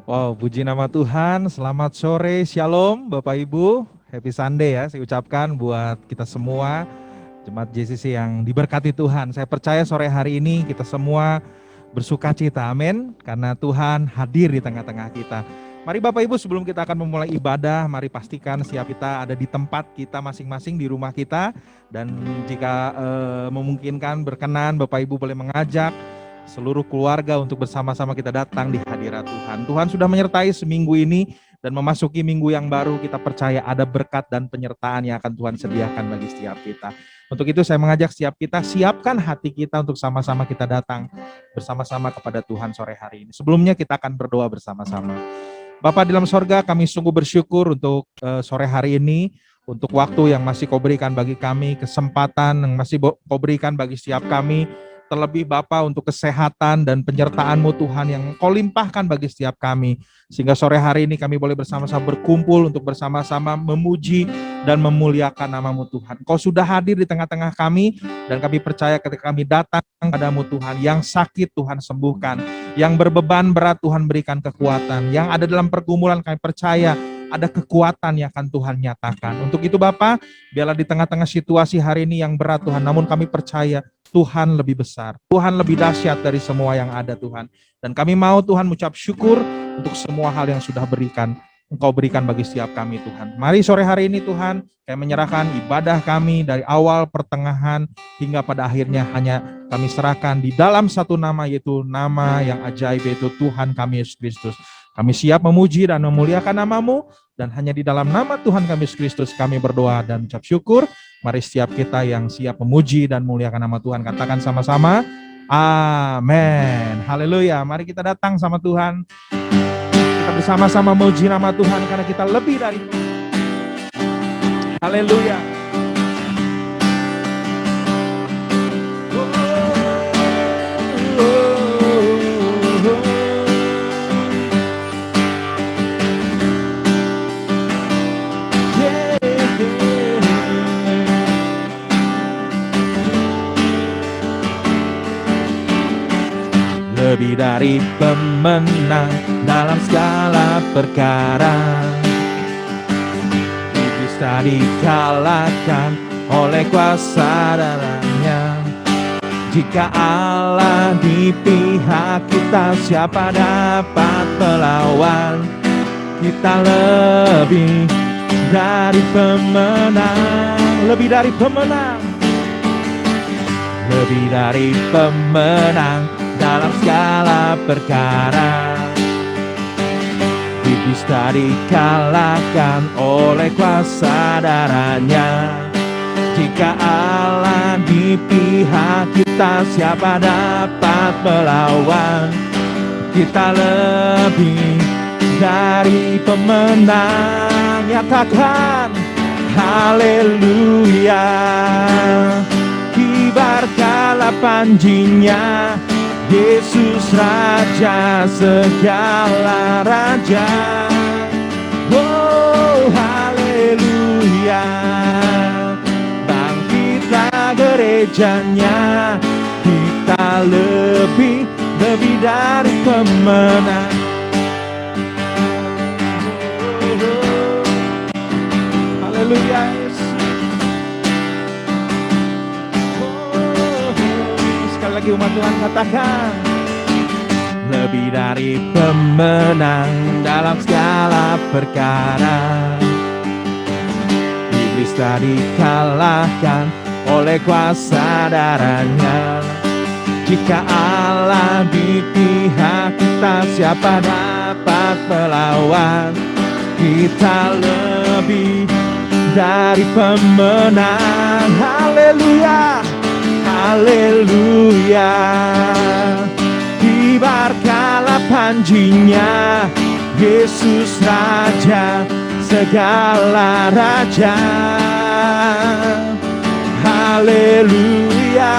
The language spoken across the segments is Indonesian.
Wow, puji nama Tuhan. Selamat sore, Shalom Bapak Ibu. Happy Sunday ya, saya ucapkan buat kita semua. Jemaat JCC yang diberkati Tuhan. Saya percaya sore hari ini kita semua bersuka cita, amin. Karena Tuhan hadir di tengah-tengah kita. Mari Bapak Ibu, sebelum kita akan memulai ibadah, mari pastikan siap kita ada di tempat kita masing-masing di rumah kita. Dan jika memungkinkan, berkenan, Bapak Ibu boleh mengajak seluruh keluarga untuk bersama-sama kita datang di hadirat Tuhan. Tuhan sudah menyertai seminggu ini dan memasuki minggu yang baru, kita percaya ada berkat dan penyertaan yang akan Tuhan sediakan bagi setiap kita. Untuk itu saya mengajak setiap kita, siapkan hati kita untuk sama-sama kita datang bersama-sama kepada Tuhan sore hari ini. Sebelumnya kita akan berdoa bersama-sama. Bapa di dalam sorga, kami sungguh bersyukur untuk sore hari ini, untuk waktu yang masih kau berikan bagi kami, kesempatan yang masih kau berikan bagi setiap kami, terlebih Bapa untuk kesehatan dan penyertaan-Mu Tuhan yang Kau limpahkan bagi setiap kami. Sehingga sore hari ini kami boleh bersama-sama berkumpul untuk bersama-sama memuji dan memuliakan nama-Mu Tuhan. Kau sudah hadir di tengah-tengah kami dan kami percaya ketika kami datang padamu Tuhan, yang sakit Tuhan sembuhkan, yang berbeban berat Tuhan berikan kekuatan, yang ada dalam pergumulan kami percaya ada kekuatan yang akan Tuhan nyatakan. Untuk itu Bapa, biarlah di tengah-tengah situasi hari ini yang berat Tuhan, namun kami percaya Tuhan lebih besar, Tuhan lebih dahsyat dari semua yang ada Tuhan. Dan kami mau Tuhan mengucap syukur untuk semua hal yang sudah Engkau berikan bagi setiap kami Tuhan. Mari sore hari ini Tuhan, kami menyerahkan ibadah kami dari awal, pertengahan, hingga pada akhirnya hanya kami serahkan di dalam satu nama, yaitu nama yang ajaib, yaitu Tuhan kami Yesus Kristus. Kami siap memuji dan memuliakan nama-Mu, dan hanya di dalam nama Tuhan kami Yesus Kristus kami berdoa dan ucap syukur. Mari setiap kita yang siap memuji dan memuliakan nama Tuhan, katakan sama-sama, amin. Haleluya. Mari kita datang sama Tuhan. Kita bersama-sama memuji nama Tuhan karena kita lebih dari. Haleluya. Lebih dari pemenang dalam segala perkara, bisa dikalahkan oleh kuasa darahnya. Jika Allah di pihak kita, siapa dapat melawan? Kita lebih dari pemenang, lebih dari pemenang, lebih dari pemenang dalam segala perkara, bisa dikalahkan oleh kuasa darahnya. Jika Allah di pihak kita, siapa dapat melawan? Kita lebih dari pemenang. Nyatakan haleluya. Kibarkanlah panjinya, Yesus Raja segala raja. Oh haleluya. Bangkitlah gerejanya, kita lebih dari pemenang. Haleluya. Sekali lagi umat Tuhan katakan, lebih dari pemenang dalam segala perkara, iblis tak dikalahkan oleh kuasa darahnya. Jika Allah di pihak kita, siapa dapat melawan? Kita lebih dari pemenang. Haleluya. Haleluya. Kibarkanlah panjinya, Yesus Raja segala raja. Haleluya.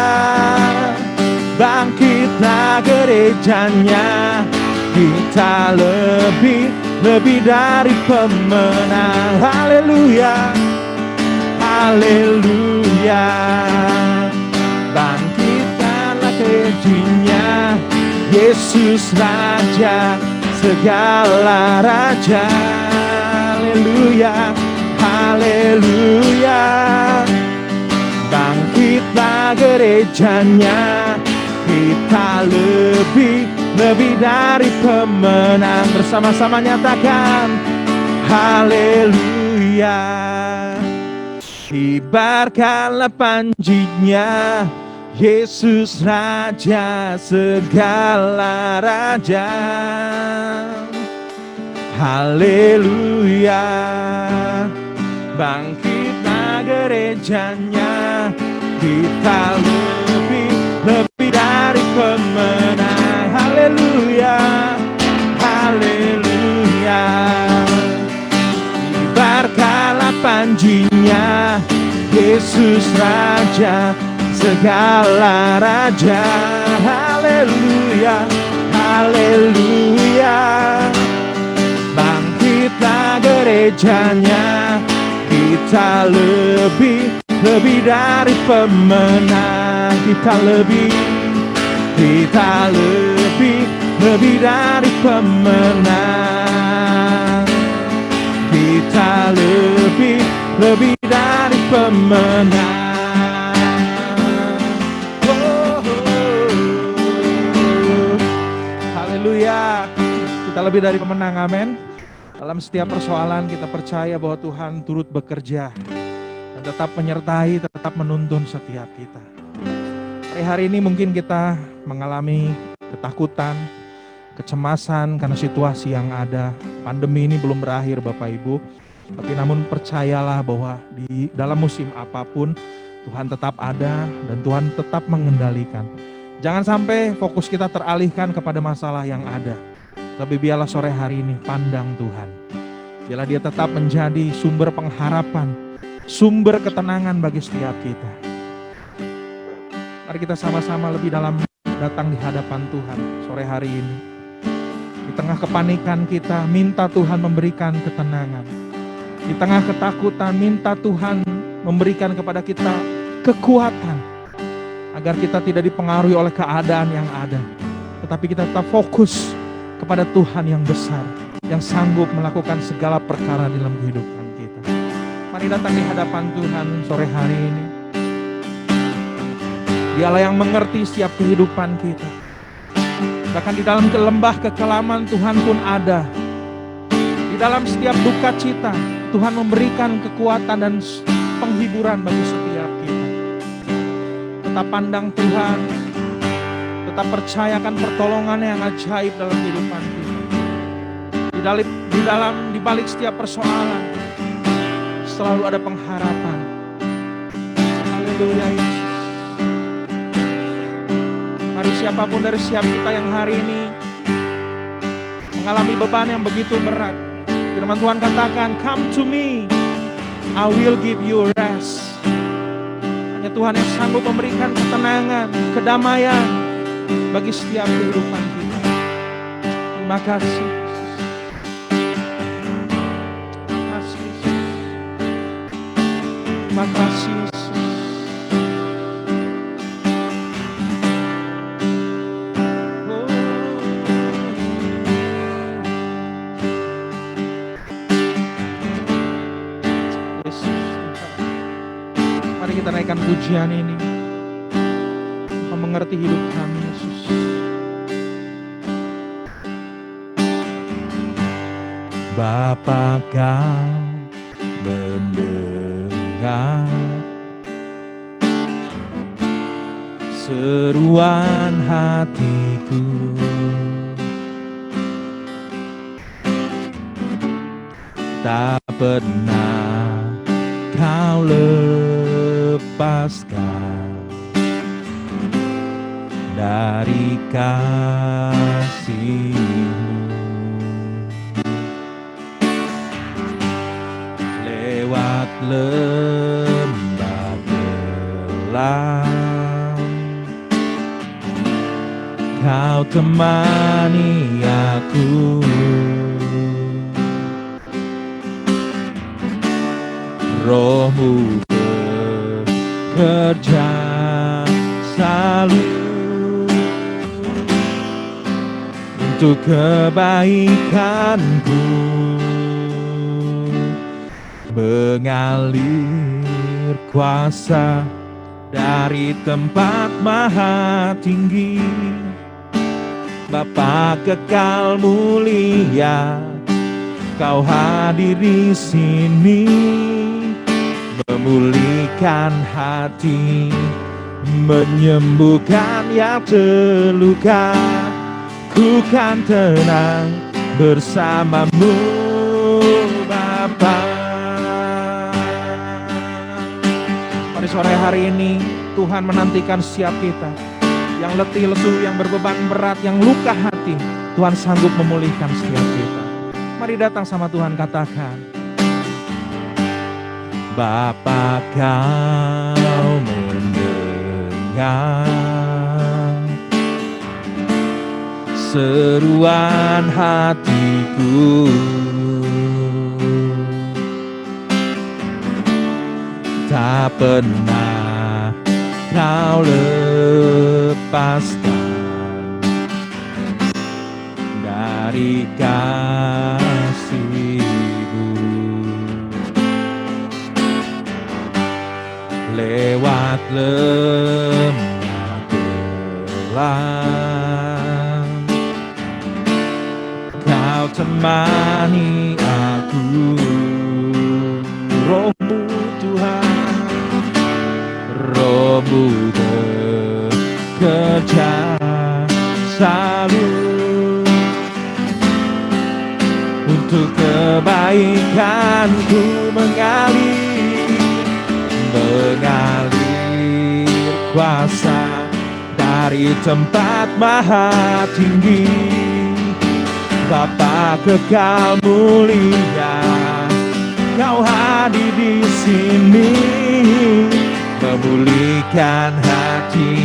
Bangkitlah gerejanya, kita lebih dari pemenang. Haleluya. Haleluya. Bangkitkanlah gerejanya, Yesus Raja segala raja. Haleluya, haleluya. Bangkitlah gerejanya, kita lebih dari pemenang. Bersama-sama nyatakan haleluya. Kibarkanlah panjinya, Yesus Raja segala raja. Haleluya. Bangkitlah gerejanya, kita lebih dari pemenang. Haleluya, haleluya. Kibarkanlah panjinya, Yesus Raja segala raja. Haleluya, haleluya. Bangkitlah gerejanya, kita lebih dari pemenang. Kita lebih dari pemenang. Kita lebih dari pemenang. Haleluya. Kita lebih dari pemenang, amin. Dalam setiap persoalan kita percaya bahwa Tuhan turut bekerja dan tetap menyertai, tetap menuntun setiap kita. Hari ini mungkin kita mengalami ketakutan, kecemasan karena situasi yang ada. Pandemi ini belum berakhir Bapak Ibu. Tapi namun percayalah bahwa di dalam musim apapun Tuhan tetap ada dan Tuhan tetap mengendalikan. Jangan sampai fokus kita teralihkan kepada masalah yang ada. Tapi biarlah sore hari ini pandang Tuhan. Biarlah dia tetap menjadi sumber pengharapan, sumber ketenangan bagi setiap kita. Mari kita sama-sama lebih dalam datang di hadapan Tuhan sore hari ini. Di tengah kepanikan kita, minta Tuhan memberikan ketenangan. Di tengah ketakutan, minta Tuhan memberikan kepada kita kekuatan. Agar kita tidak dipengaruhi oleh keadaan yang ada. Tetapi kita tetap fokus kepada Tuhan yang besar, yang sanggup melakukan segala perkara dalam kehidupan kita. Mari datang di hadapan Tuhan sore hari ini. Dialah yang mengerti setiap kehidupan kita. Bahkan di dalam lembah kekelaman Tuhan pun ada. Di dalam setiap duka cita Tuhan memberikan kekuatan dan penghiburan bagi setiap kita. Tetap pandang Tuhan, tetap percayakan pertolongannya yang ajaib dalam kehidupan kita. Di balik setiap persoalan selalu ada pengharapan. Haleluya Yesus. Mari siapapun dari setiap kita yang hari ini mengalami beban yang begitu berat, firman Tuhan katakan, "Come to me, I will give you rest." Hanya Tuhan yang sanggup memberikan ketenangan, kedamaian bagi setiap kehidupan kita. Terima kasih. Terima kasih Yesus. Mari kita naikkan pujian ini. Kau mengerti hidup kami Yesus. Bapa Kau mendengar seruan hatiku, tak pernah Kau lepaskan dari kasih-Mu. Lewat lembah gelap Kau temani aku, Roh-Mu bekerja selalu untuk kebaikanku, mengalir kuasa dari tempat maha tinggi. Bapa kekal mulia, Kau hadir di sini, memulihkan hati, menyembuhkan yang terluka. Ku kan tenang bersamamu, Bapa. Pada sore hari ini Tuhan menantikan setiap kita yang letih lesu, yang berbeban berat, yang luka hati. Tuhan sanggup memulihkan setiap kita. Mari datang sama Tuhan, katakan, Bapa, Kau mendengar seruan hatiku, tak pernah Kau lepaskan dari kasih-Mu. Lewat lembah gelap, Kau temani aku. Roh-Mu Tuhan, Roh-Mu bekerja selalu untuk kebaikanku, mengalir kuasa dari tempat maha tinggi. Bapa kekal mulia, Kau hadir di sini, memulihkan hati,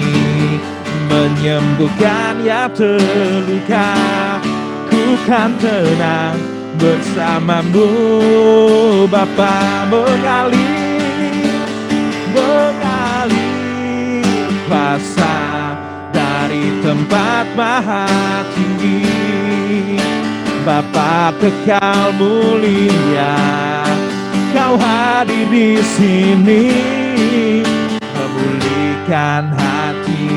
menyembuhkan yang terluka. Ku kan tenang bersamamu, Bapa. Mengalir kuasa dari tempat maha tinggi. Bapa kekal mulia, Kau hadir di sini, memulihkan hati,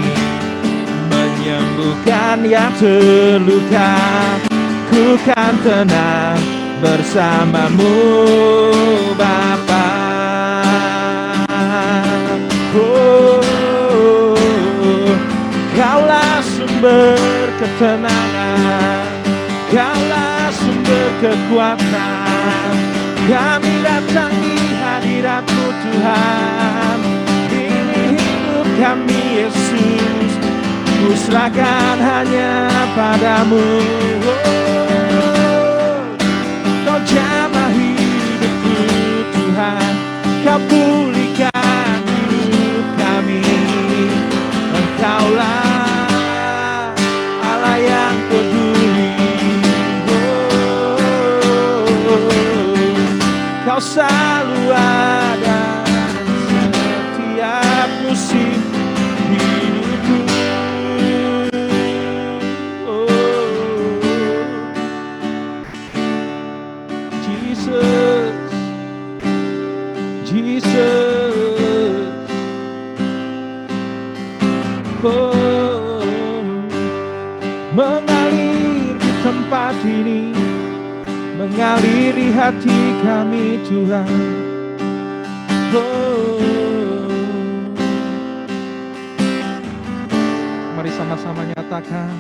menyembuhkan yang terluka. Ku kan tenang bersamamu, Bapa. Oh, Kaulah sumber ketenangan, Kaulah sumber kekuatan. Kami datangi hadirat-Mu Tuhan, ini hidup kami Yesus, ku serahkan hanya padamu. Kau jamah hidupku Tuhan, Kau pulihkan hidup kami. Engkaulah Allah yang peduli. Kau selalu ada setiap musim hidupku. Jesus, Jesus, oh, mengalir di tempat ini, mengaliri hati kami Tuhan. Oh, mari sama-sama nyatakan,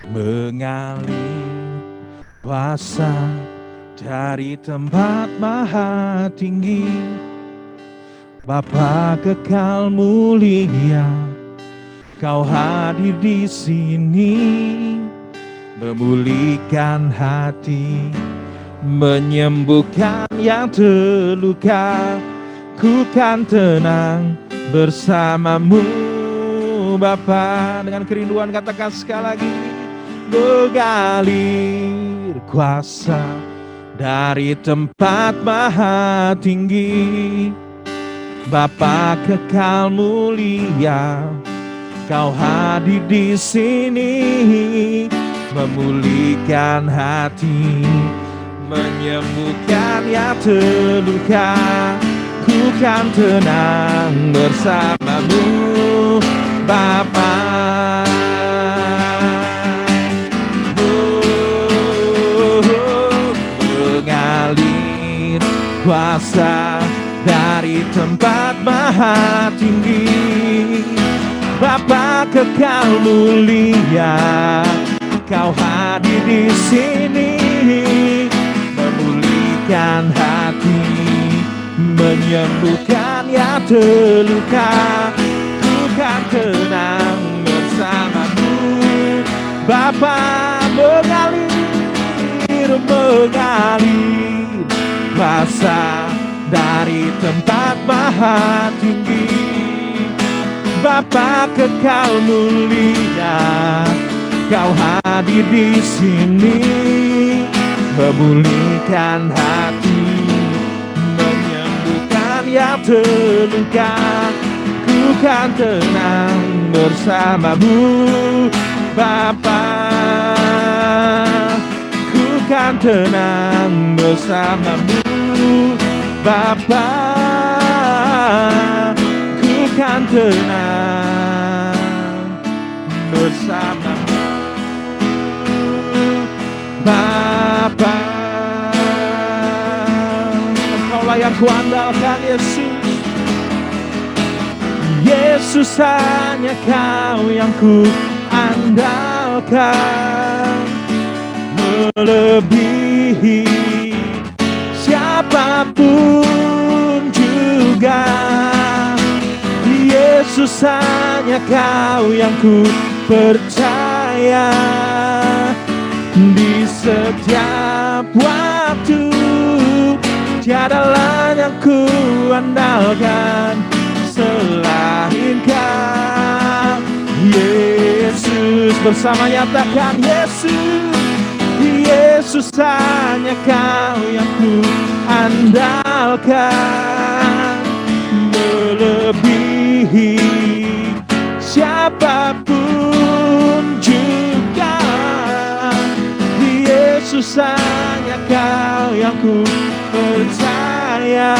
mengalir kuasa dari tempat maha tinggi. Bapa kekal mulia, Kau hadir di sini, memulihkan hati, menyembuhkan yang terluka. Ku kan tenang bersamamu, Bapa. Dengan kerinduan katakan sekali lagi, mengalir kuasa dari tempat maha tinggi. Bapa kekal mulia, Kau hadir di sini, memulihkan hati, menyembuhkan yang terluka. Ku kan tenang bersamamu, Bapa. Mengalir kuasa dari tempat maha tinggi, Bapa kekal mulia. Kau hadir di sini, memulihkan hati, menyembuhkan yang terluka. Ku kan tenang bersamamu, Bapa. Mengalir kuasa dari tempat maha tinggi, Bapa kekal mulia. Kau hadir di sini, memulihkan hati, menyembuhkan yang terluka. Ku kan tenang bersamamu, Bapa. Ku kan tenang bersamamu, Bapa. Ku kan tenang bersamamu, Bapa. Engkaulah yang kuandalkan, Yesus. Yesus, hanya Kau yang ku andalkan, melebihi siapapun juga. Yesus, hanya Kau yang ku percaya. Di setiap waktu, tiada lain yang ku andalkan selain Kau. Yesus, bersama nyatakan Yesus. Yesus, hanya Kau yang ku andalkan, melebihi siapapun juga. Yesus, hanya Kau yang ku percaya.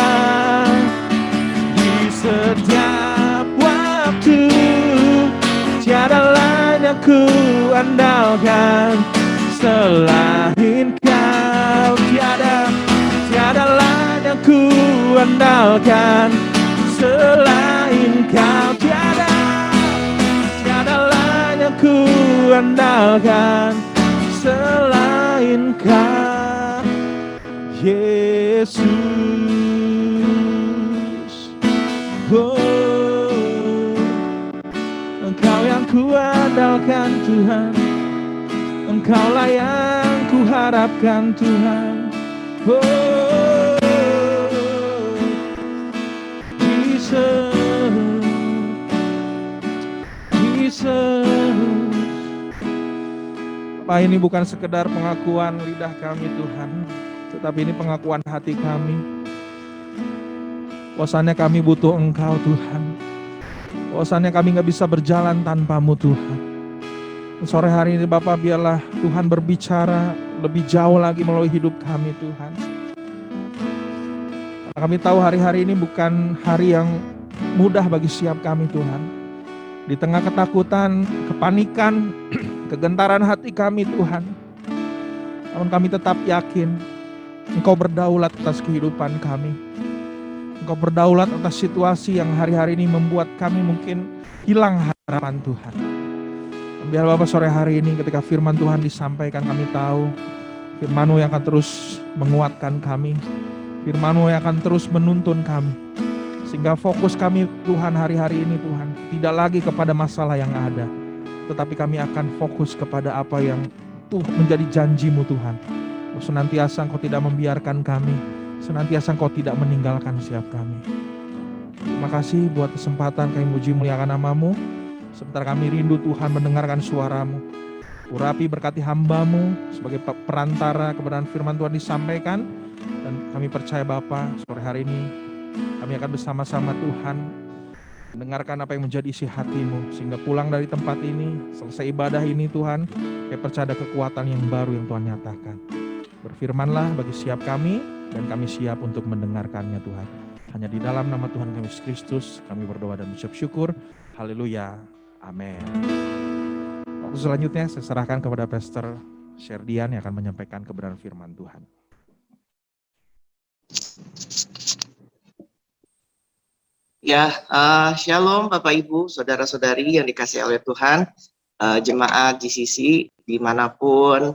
Di setiap waktu, tiada lain yang ku andalkan selain Kau. Tiada lain yang ku andalkan selain Kau. Tiada lain yang ku andalkan selain Kau, Yesus. Oh, Engkau yang ku andalkan, Tuhan. Engkaulah yang ku harapkan, Tuhan. Oh, Jesus, Jesus. Pak, ini bukan sekedar pengakuan lidah kami, Tuhan, tetapi ini pengakuan hati kami. Bahwasannya kami butuh Engkau, Tuhan. Bahwasannya kami gak bisa berjalan tanpa-Mu, Tuhan. Sore hari ini Bapak, biarlah Tuhan berbicara lebih jauh lagi melalui hidup kami, Tuhan. Karena kami tahu hari-hari ini bukan hari yang mudah bagi setiap kami, Tuhan. Di tengah ketakutan, kepanikan, kegentaran hati kami, Tuhan. Namun kami tetap yakin Engkau berdaulat atas kehidupan kami. Engkau berdaulat atas situasi yang hari-hari ini membuat kami mungkin hilang harapan, Tuhan. Biar Bapak sore hari ini ketika firman Tuhan disampaikan, kami tahu firman-Mu yang akan terus menguatkan kami, firman-Mu yang akan terus menuntun kami, sehingga fokus kami, Tuhan, hari-hari ini, Tuhan, tidak lagi kepada masalah yang ada, tetapi kami akan fokus kepada apa yang menjadi janji-Mu, Tuhan. Senantiasa Engkau tidak membiarkan kami, senantiasa Engkau tidak meninggalkan setiap kami. Terima kasih buat kesempatan kami muji muliakan nama-Mu. Sebentar kami rindu, Tuhan, mendengarkan suara-Mu. Urapi, berkati hamba-Mu sebagai perantara kebenaran firman Tuhan disampaikan. Dan kami percaya Bapa, sore hari ini kami akan bersama-sama, Tuhan, Dengarkan apa yang menjadi isi hatimu, sehingga pulang dari tempat ini, selesai ibadah ini Tuhan, kami percaya ada kekuatan yang baru yang Tuhan nyatakan. Berfirmanlah bagi siap kami, dan kami siap untuk mendengarkannya Tuhan. Hanya di dalam nama Tuhan kami Yesus Kristus, kami berdoa dan mengucap syukur. Haleluya. Amin. Waktu selanjutnya saya serahkan kepada Pastor Sherdian yang akan menyampaikan kebenaran firman Tuhan. Ya, Shalom Bapak Ibu, Saudara-saudari yang dikasihi oleh Tuhan, jemaat GCC dimanapun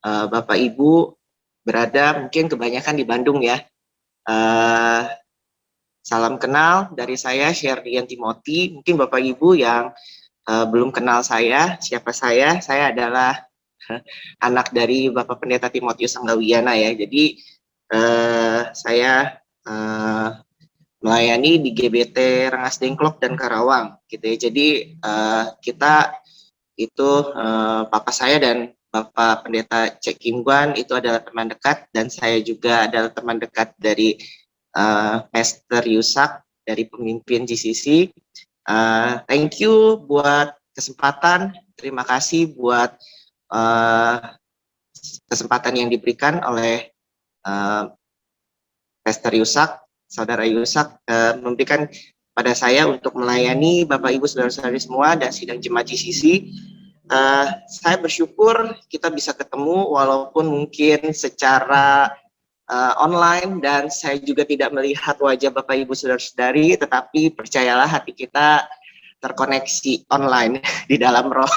Bapak Ibu berada, mungkin kebanyakan di Bandung ya. Salam kenal dari saya, Sherdian Timothy. Mungkin Bapak Ibu yang belum kenal saya, siapa saya adalah anak dari Bapak Pendeta Timotius Anggawiana ya. Jadi saya melayani di GBT Rengas Dengklok dan Karawang gitu ya. Jadi kita itu papa saya dan Bapak Pendeta Cek Kimguan itu adalah teman dekat, dan saya juga adalah teman dekat dari Pastor Yusak dari pemimpin GCC. Thank you buat kesempatan, terima kasih buat kesempatan yang diberikan oleh Pastor Yusak, Saudara Yusak, memberikan pada saya untuk melayani Bapak Ibu Saudara-saudari semua dan sidang jemaat GCC. Saya bersyukur kita bisa ketemu walaupun mungkin secara online, dan saya juga tidak melihat wajah Bapak Ibu Saudara-saudari, tetapi percayalah hati kita terkoneksi online di dalam roh.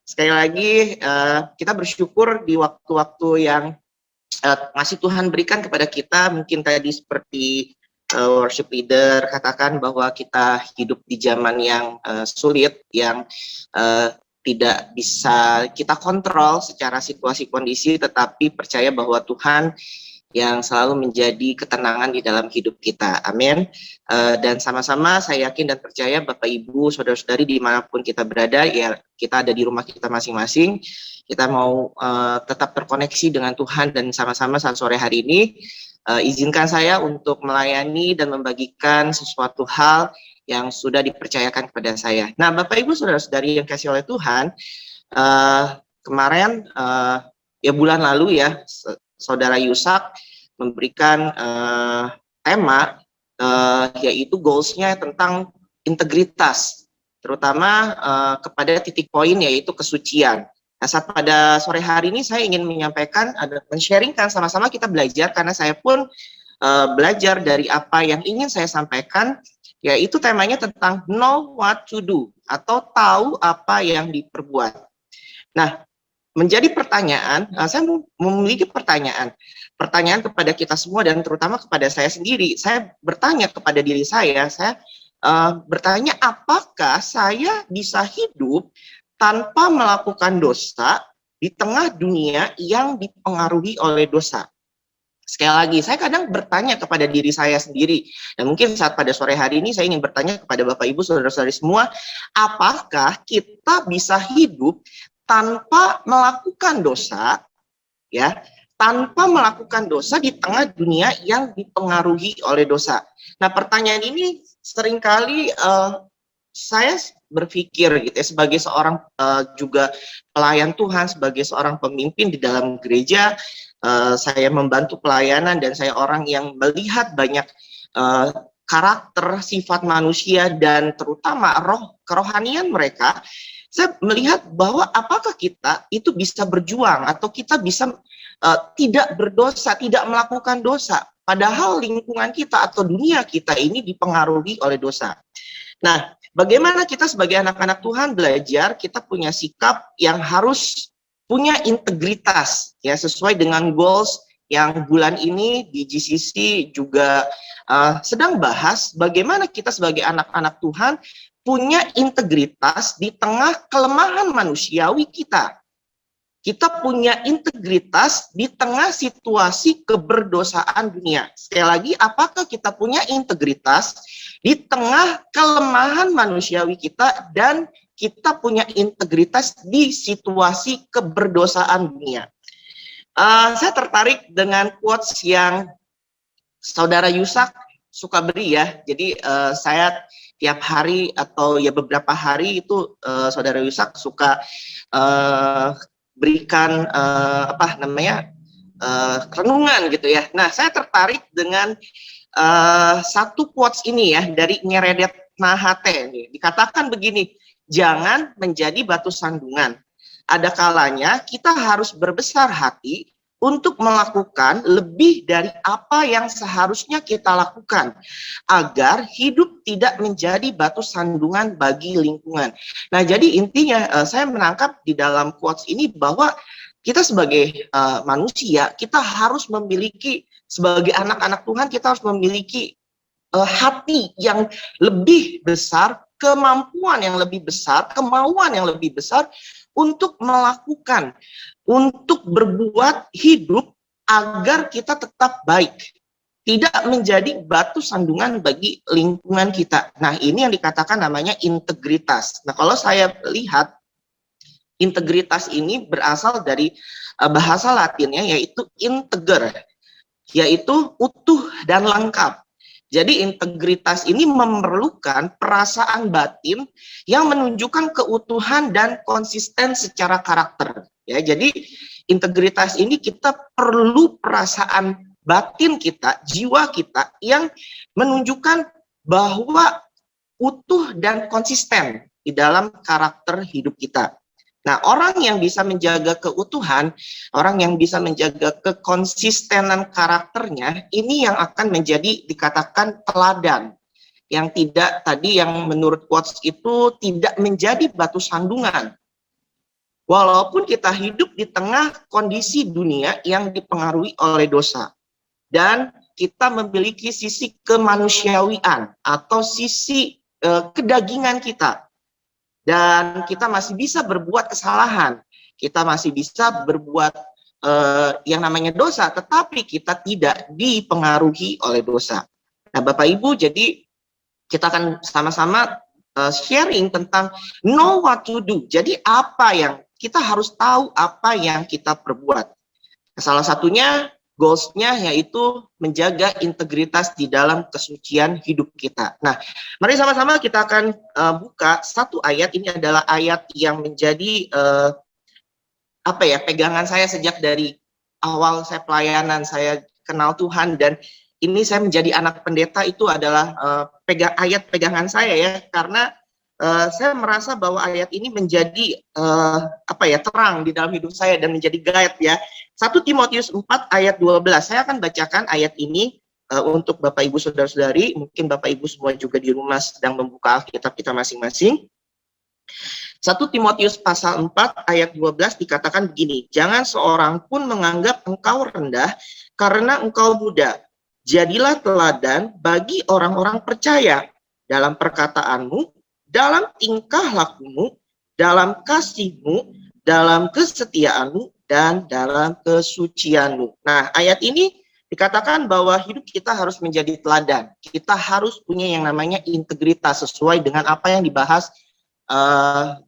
Sekali lagi kita bersyukur di waktu-waktu yang masih Tuhan berikan kepada kita. Mungkin tadi seperti worship leader katakan bahwa kita hidup di zaman yang sulit, yang tidak bisa kita kontrol secara situasi kondisi, tetapi percaya bahwa Tuhan yang selalu menjadi ketenangan di dalam hidup kita. Amin. Dan sama-sama saya yakin dan percaya Bapak Ibu Saudara-saudari dimanapun kita berada, ya kita ada di rumah kita masing-masing, kita mau tetap terkoneksi dengan Tuhan, dan sama-sama saat sore hari ini izinkan saya untuk melayani dan membagikan sesuatu hal yang sudah dipercayakan kepada saya. Nah, Bapak Ibu Saudara-saudari yang kasih oleh Tuhan, kemarin ya bulan lalu ya, Saudara Yusak memberikan tema yaitu goals-nya tentang integritas, terutama kepada titik poin yaitu kesucian. Nah, saat pada sore hari ini saya ingin menyampaikan, men-sharingkan sama-sama kita belajar, karena saya pun belajar dari apa yang ingin saya sampaikan, yaitu temanya tentang know what to do, atau tahu apa yang diperbuat. Nah, menjadi pertanyaan, saya memiliki pertanyaan kepada kita semua, dan terutama kepada saya sendiri. Saya bertanya kepada diri saya bertanya, apakah saya bisa hidup tanpa melakukan dosa di tengah dunia yang dipengaruhi oleh dosa? Sekali lagi, saya kadang bertanya kepada diri saya sendiri, dan mungkin saat pada sore hari ini saya ingin bertanya kepada Bapak Ibu Saudara-saudari semua, apakah kita bisa hidup tanpa melakukan dosa, ya, tanpa melakukan dosa di tengah dunia yang dipengaruhi oleh dosa? Nah, pertanyaan ini seringkali saya berpikir gitu ya, sebagai seorang juga pelayan Tuhan, sebagai seorang pemimpin di dalam gereja, saya membantu pelayanan, dan saya orang yang melihat banyak karakter, sifat manusia, dan terutama kerohanian mereka. Saya melihat bahwa apakah kita itu bisa berjuang, atau kita bisa tidak berdosa, tidak melakukan dosa, padahal lingkungan kita atau dunia kita ini dipengaruhi oleh dosa. Nah, bagaimana kita sebagai anak-anak Tuhan belajar, kita punya sikap yang harus punya integritas, ya, sesuai dengan goals yang bulan ini di GCC juga sedang bahas, bagaimana kita sebagai anak-anak Tuhan punya integritas di tengah kelemahan manusiawi kita. Kita punya integritas di tengah situasi keberdosaan dunia. Sekali lagi, apakah kita punya integritas di tengah kelemahan manusiawi kita, dan kita punya integritas di situasi keberdosaan dunia? Saya tertarik dengan quotes yang Saudara Yusak suka beri ya. Jadi saya tiap hari atau ya beberapa hari itu Saudara Yusak suka berikan renungan gitu ya. Nah, saya tertarik dengan satu quotes ini ya dari Nyeredet Nahate nih. Dikatakan begini, jangan menjadi batu sandungan. Ada kalanya kita harus berbesar hati untuk melakukan lebih dari apa yang seharusnya kita lakukan agar hidup tidak menjadi batu sandungan bagi lingkungan. Nah, jadi intinya saya menangkap di dalam quotes ini bahwa kita sebagai manusia, kita harus memiliki, sebagai anak-anak Tuhan, kita harus memiliki hati yang lebih besar, kemampuan yang lebih besar, kemauan yang lebih besar untuk melakukan, untuk berbuat hidup agar kita tetap baik, tidak menjadi batu sandungan bagi lingkungan kita. Nah, ini yang dikatakan namanya integritas. Nah, kalau saya lihat, integritas ini berasal dari bahasa Latinnya yaitu integer, yaitu utuh dan lengkap. Jadi integritas ini memerlukan perasaan batin yang menunjukkan keutuhan dan konsisten secara karakter. Ya, jadi integritas ini kita perlu perasaan batin kita, jiwa kita yang menunjukkan bahwa utuh dan konsisten di dalam karakter hidup kita. Nah, orang yang bisa menjaga keutuhan, orang yang bisa menjaga kekonsistenan karakternya, ini yang akan menjadi dikatakan teladan. Yang tidak tadi yang menurut quotes itu tidak menjadi batu sandungan. Walaupun kita hidup di tengah kondisi dunia yang dipengaruhi oleh dosa. Dan kita memiliki sisi kemanusiawian atau sisi kedagingan kita. Dan kita masih bisa berbuat kesalahan, kita masih bisa berbuat yang namanya dosa, tetapi kita tidak dipengaruhi oleh dosa. Nah, Bapak Ibu, jadi kita akan sama-sama sharing tentang know what to do. Jadi apa yang kita harus tahu, apa yang kita perbuat. Salah satunya goals-nya yaitu menjaga integritas di dalam kesucian hidup kita. Nah, mari sama-sama kita akan buka satu ayat. Ini adalah ayat yang menjadi pegangan saya sejak dari awal saya pelayanan, saya kenal Tuhan, dan ini saya menjadi anak pendeta itu adalah ayat pegangan saya ya, karena saya merasa bahwa ayat ini menjadi terang di dalam hidup saya dan menjadi guide ya. 1 Timotius 4 ayat 12. Saya akan bacakan ayat ini untuk Bapak Ibu saudara-saudari. Mungkin Bapak Ibu semua juga di rumah sedang membuka Alkitab kita masing-masing. 1 Timotius pasal 4 ayat 12 dikatakan begini, jangan seorang pun menganggap engkau rendah karena engkau muda. Jadilah teladan bagi orang-orang percaya dalam perkataanmu, dalam tingkah lakumu, dalam kasihmu, dalam kesetiaanmu, dan dalam kesucianmu. Nah, ayat ini dikatakan bahwa hidup kita harus menjadi teladan. Kita harus punya yang namanya integritas sesuai dengan apa yang dibahas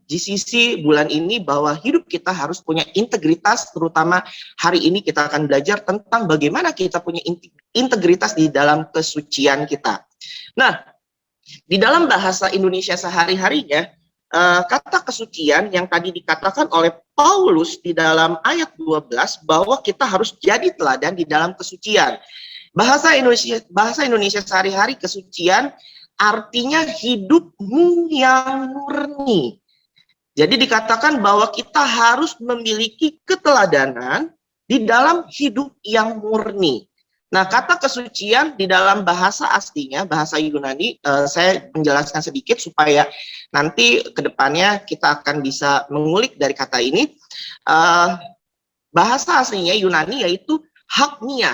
GCC bulan ini, bahwa hidup kita harus punya integritas. Terutama hari ini kita akan belajar tentang bagaimana kita punya integritas di dalam kesucian kita. Nah, di dalam bahasa Indonesia sehari-harinya, kata kesucian yang tadi dikatakan oleh Paulus di dalam ayat 12 bahwa kita harus jadi teladan di dalam kesucian. Bahasa Indonesia sehari-hari kesucian artinya hidupmu yang murni. Jadi dikatakan bahwa kita harus memiliki keteladanan di dalam hidup yang murni. Nah, kata kesucian di dalam bahasa aslinya, bahasa Yunani, saya menjelaskan sedikit supaya nanti ke depannya kita akan bisa mengulik dari kata ini. Bahasa aslinya Yunani yaitu haknia.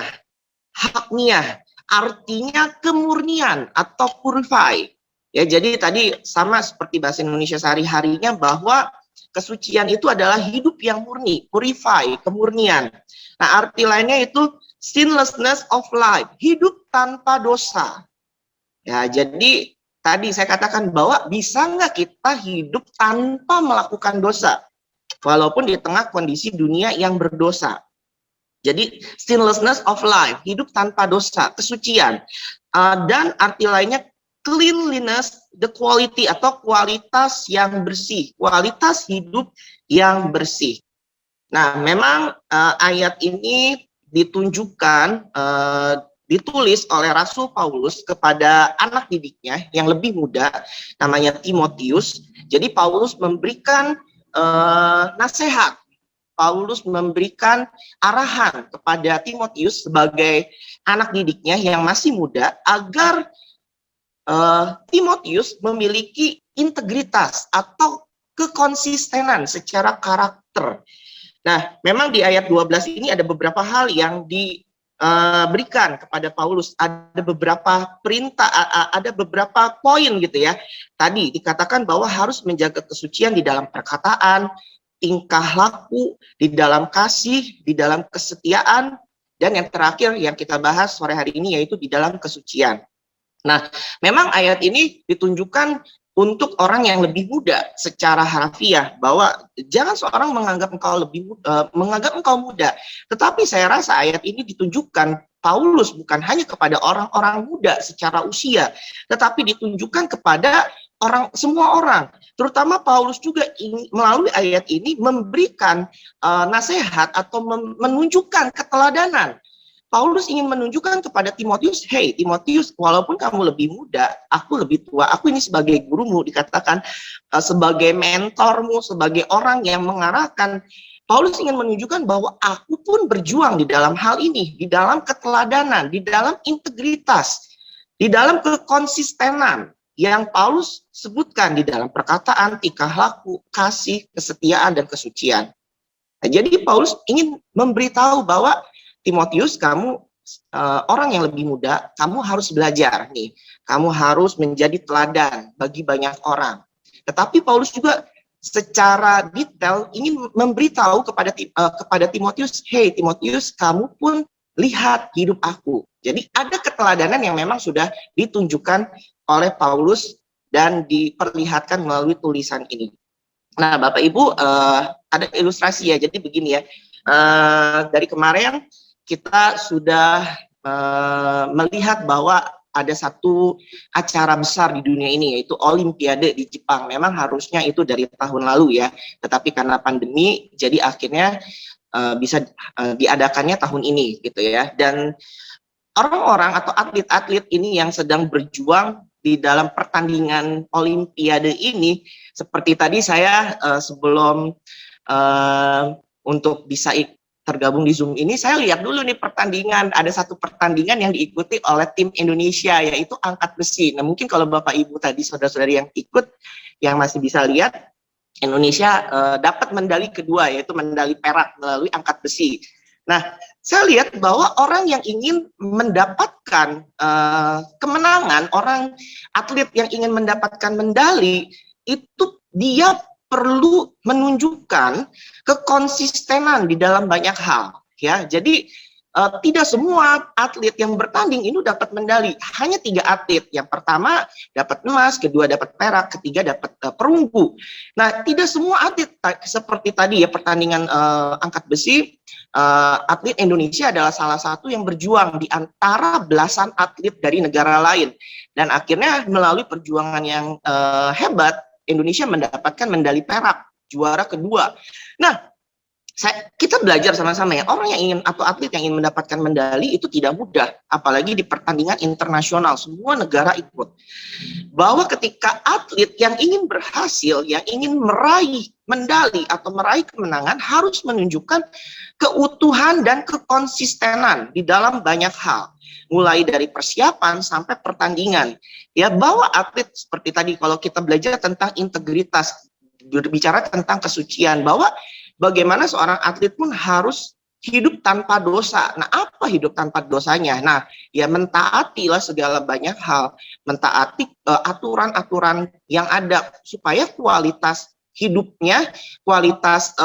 Haknia artinya kemurnian atau purify. Ya, jadi tadi sama seperti bahasa Indonesia sehari-harinya bahwa kesucian itu adalah hidup yang murni, purify, kemurnian. Nah, arti lainnya itu sinlessness of life, hidup tanpa dosa. Ya, jadi tadi saya katakan bahwa bisa nggak kita hidup tanpa melakukan dosa, walaupun di tengah kondisi dunia yang berdosa. Jadi sinlessness of life, hidup tanpa dosa, kesucian. Dan arti lainnya cleanliness, the quality atau kualitas yang bersih, kualitas hidup yang bersih. Nah, memang ayat ini ditunjukkan, ditulis oleh Rasul Paulus kepada anak didiknya yang lebih muda, namanya Timotius. Jadi Paulus memberikan nasihat, Paulus memberikan arahan kepada Timotius sebagai anak didiknya yang masih muda agar Timotius memiliki integritas atau kekonsistenan secara karakter. Nah, memang di ayat 12 ini ada beberapa hal yang diberikan kepada Paulus. Ada beberapa perintah, ada beberapa poin gitu ya. Tadi dikatakan bahwa harus menjaga kesucian di dalam perkataan, tingkah laku, di dalam kasih, di dalam kesetiaan, dan yang terakhir yang kita bahas sore hari ini yaitu di dalam kesucian. Nah, memang ayat ini ditunjukkan untuk orang yang lebih muda secara harfiah, bahwa jangan seorang menganggap engkau muda, tetapi saya rasa ayat ini ditunjukkan Paulus bukan hanya kepada orang-orang muda secara usia, tetapi ditunjukkan kepada semua orang. Terutama Paulus juga melalui ayat ini memberikan nasihat atau menunjukkan keteladanan. Paulus ingin menunjukkan kepada Timotius, hey Timotius, walaupun kamu lebih muda, aku lebih tua, aku ini sebagai gurumu, dikatakan sebagai mentormu, sebagai orang yang mengarahkan. Paulus ingin menunjukkan bahwa aku pun berjuang di dalam hal ini, di dalam keteladanan, di dalam integritas, di dalam kekonsistenan yang Paulus sebutkan di dalam perkataan, tingkah laku, kasih, kesetiaan, dan kesucian. Nah, jadi Paulus ingin memberitahu bahwa Timotius, kamu orang yang lebih muda, kamu harus belajar nih. Kamu harus menjadi teladan bagi banyak orang. Tetapi Paulus juga secara detail ingin memberitahu kepada Timotius, hey Timotius, kamu pun lihat hidup aku. Jadi ada keteladanan yang memang sudah ditunjukkan oleh Paulus dan diperlihatkan melalui tulisan ini. Nah, Bapak Ibu, ada ilustrasi ya. Jadi begini ya, dari kemarin kita sudah melihat bahwa ada satu acara besar di dunia ini, yaitu Olimpiade di Jepang. Memang harusnya itu dari tahun lalu ya, tetapi karena pandemi, jadi akhirnya bisa diadakannya tahun ini gitu ya. Dan orang-orang atau atlet-atlet ini yang sedang berjuang di dalam pertandingan Olimpiade ini, seperti tadi saya sebelum untuk bisa tergabung di Zoom ini, saya lihat dulu nih pertandingan. Ada satu pertandingan yang diikuti oleh tim Indonesia, yaitu angkat besi. Nah, mungkin kalau Bapak Ibu tadi, saudara-saudari yang ikut, yang masih bisa lihat, Indonesia dapat medali kedua, yaitu medali perak melalui angkat besi. Nah, saya lihat bahwa orang yang ingin mendapatkan kemenangan, orang atlet yang ingin mendapatkan medali, itu dia perlu menunjukkan kekonsistenan di dalam banyak hal, ya. Jadi tidak semua atlet yang bertanding ini dapat medali. Hanya 3 atlet. Yang pertama dapat emas, kedua dapat perak, ketiga dapat perunggu. Nah, tidak semua atlet seperti tadi ya pertandingan angkat besi. Atlet Indonesia adalah salah satu yang berjuang di antara belasan atlet dari negara lain. Dan akhirnya melalui perjuangan yang hebat, Indonesia mendapatkan medali perak, juara kedua. Nah, kita belajar sama-sama ya, orang yang ingin atau atlet yang ingin mendapatkan medali itu tidak mudah, apalagi di pertandingan internasional, semua negara ikut. Bahwa ketika atlet yang ingin berhasil, yang ingin meraih medali atau meraih kemenangan harus menunjukkan keutuhan dan kekonsistenan di dalam banyak hal. Mulai dari persiapan sampai pertandingan. Ya, bahwa atlet seperti tadi kalau kita belajar tentang integritas, berbicara tentang kesucian, bahwa bagaimana seorang atlet pun harus hidup tanpa dosa. Nah, apa hidup tanpa dosanya? Nah, ya mentaatilah segala banyak hal, mentaati aturan-aturan yang ada supaya kualitas hidupnya, kualitas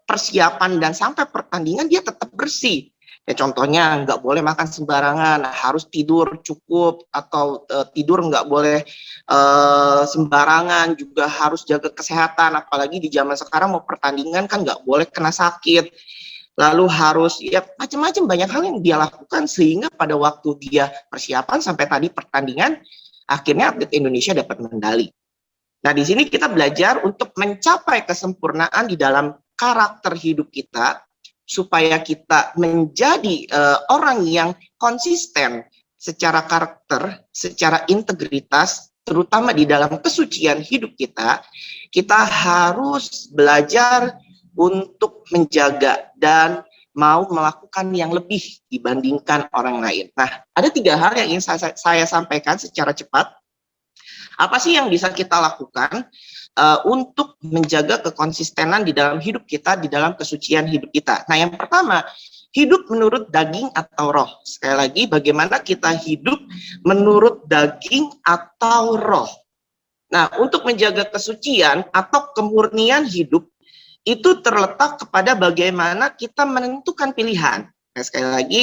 persiapan dan sampai pertandingan dia tetap bersih. Ya, contohnya nggak boleh makan sembarangan, harus tidur cukup, atau tidur nggak boleh sembarangan, juga harus jaga kesehatan, apalagi di zaman sekarang mau pertandingan kan nggak boleh kena sakit. lalu harus ya macam-macam banyak hal yang dia lakukan sehingga pada waktu dia persiapan sampai tadi pertandingan akhirnya atlet Indonesia dapat medali. Nah, di sini kita belajar untuk mencapai kesempurnaan di dalam karakter hidup kita supaya kita menjadi orang yang konsisten secara karakter, secara integritas, terutama di dalam kesucian hidup kita. Kita harus belajar untuk menjaga dan mau melakukan yang lebih dibandingkan orang lain. Nah, ada 3 hal yang ingin saya sampaikan secara cepat. Apa sih yang bisa kita lakukan untuk menjaga kekonsistenan di dalam hidup kita, di dalam kesucian hidup kita? Nah, yang pertama, hidup menurut daging atau roh. Sekali lagi, bagaimana kita hidup menurut daging atau roh. Nah, untuk menjaga kesucian atau kemurnian hidup, itu terletak kepada bagaimana kita menentukan pilihan. Nah, sekali lagi,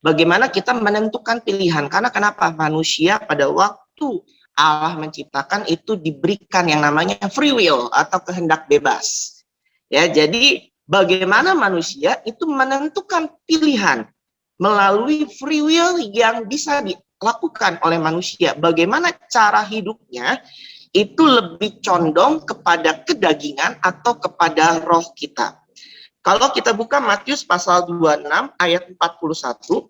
bagaimana kita menentukan pilihan. Karena kenapa? Manusia pada waktu Allah menciptakan itu diberikan yang namanya free will atau kehendak bebas. Ya, jadi bagaimana manusia itu menentukan pilihan melalui free will yang bisa dilakukan oleh manusia. Bagaimana cara hidupnya itu lebih condong kepada kedagingan atau kepada roh kita. Kalau kita buka Matius pasal 26 ayat 41,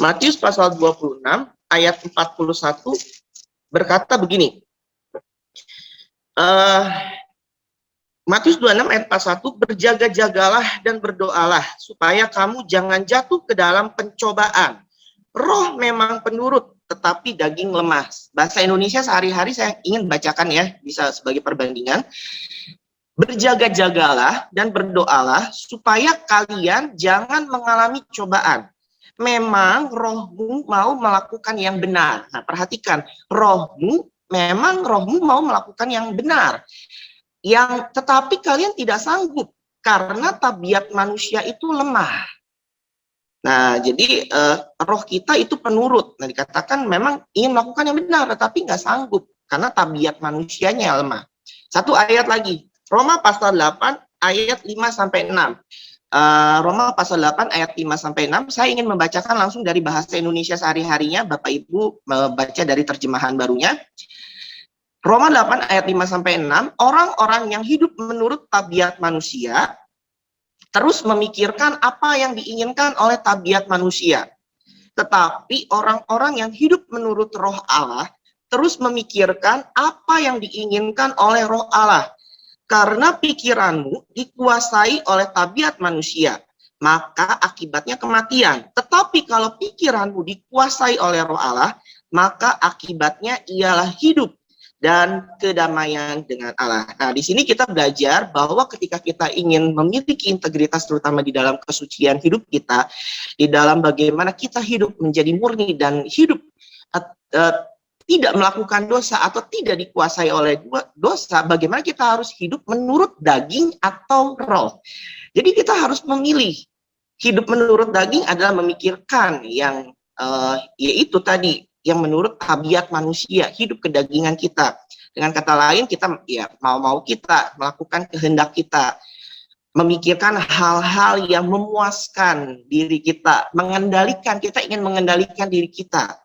Matius pasal 26 ayat 41 berkata begini, Matius 26 ayat 41, berjaga-jagalah dan berdoalah supaya kamu jangan jatuh ke dalam pencobaan. Roh memang penurut, tetapi daging lemah. Bahasa Indonesia sehari-hari saya ingin bacakan ya, bisa sebagai perbandingan. Berjaga-jagalah dan berdoalah supaya kalian jangan mengalami cobaan. Memang rohmu mau melakukan yang benar. Nah, perhatikan, memang rohmu mau melakukan yang benar. Tetapi kalian tidak sanggup karena tabiat manusia itu lemah. Nah, jadi roh kita itu penurut. Nah, dikatakan memang ingin melakukan yang benar, tetapi nggak sanggup karena tabiat manusianya lemah. Satu ayat lagi, Roma pasal 8 ayat 5-6. Roma pasal 8 ayat 5-6, saya ingin membacakan langsung dari bahasa Indonesia sehari-harinya, Bapak Ibu membaca dari terjemahan barunya. Roma 8 ayat 5-6, orang-orang yang hidup menurut tabiat manusia terus memikirkan apa yang diinginkan oleh tabiat manusia. Tetapi orang-orang yang hidup menurut roh Allah terus memikirkan apa yang diinginkan oleh roh Allah. Karena pikiranmu dikuasai oleh tabiat manusia, maka akibatnya kematian. Tetapi kalau pikiranmu dikuasai oleh roh Allah, maka akibatnya ialah hidup dan kedamaian dengan Allah. Nah, di sini kita belajar bahwa ketika kita ingin memiliki integritas, terutama di dalam kesucian hidup kita, di dalam bagaimana kita hidup menjadi murni dan hidup tidak melakukan dosa atau tidak dikuasai oleh dosa, bagaimana kita harus hidup menurut daging atau roh. Jadi kita harus memilih. Hidup menurut daging adalah memikirkan yang yaitu tadi, yang menurut tabiat manusia, hidup kedagingan kita. Dengan kata lain, kita ya mau kita melakukan kehendak kita, memikirkan hal-hal yang memuaskan diri kita, kita ingin mengendalikan diri kita.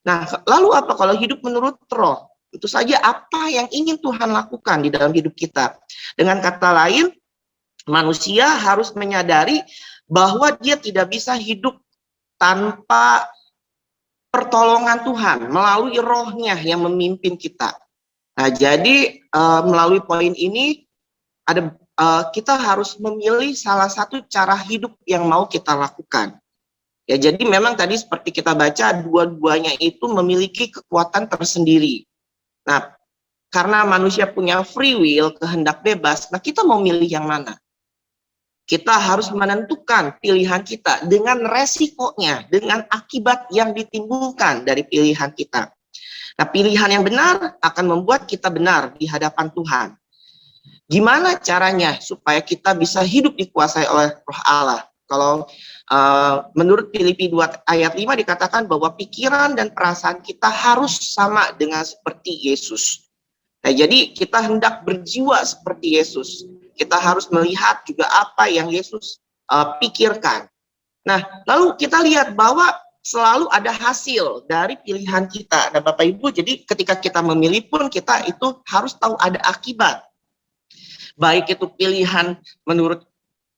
Nah, lalu apa kalau hidup menurut roh? Tentu saja apa yang ingin Tuhan lakukan di dalam hidup kita. Dengan kata lain, manusia harus menyadari bahwa dia tidak bisa hidup tanpa pertolongan Tuhan melalui rohnya yang memimpin kita. Nah, jadi melalui poin ini kita harus memilih salah satu cara hidup yang mau kita lakukan. Ya, jadi memang tadi seperti kita baca, dua-duanya itu memiliki kekuatan tersendiri. Nah, karena manusia punya free will, kehendak bebas, nah kita mau milih yang mana? Kita harus menentukan pilihan kita dengan resikonya, dengan akibat yang ditimbulkan dari pilihan kita. Nah, pilihan yang benar akan membuat kita benar di hadapan Tuhan. Gimana caranya supaya kita bisa hidup dikuasai oleh roh Allah? Kalau menurut Filipi 2 ayat 5 dikatakan bahwa pikiran dan perasaan kita harus sama dengan seperti Yesus. Nah, jadi kita hendak berjiwa seperti Yesus. Kita harus melihat juga apa yang Yesus pikirkan. Nah, lalu kita lihat bahwa selalu ada hasil dari pilihan kita. Nah, Bapak Ibu, jadi ketika kita memilih pun kita itu harus tahu ada akibat. Baik itu pilihan menurut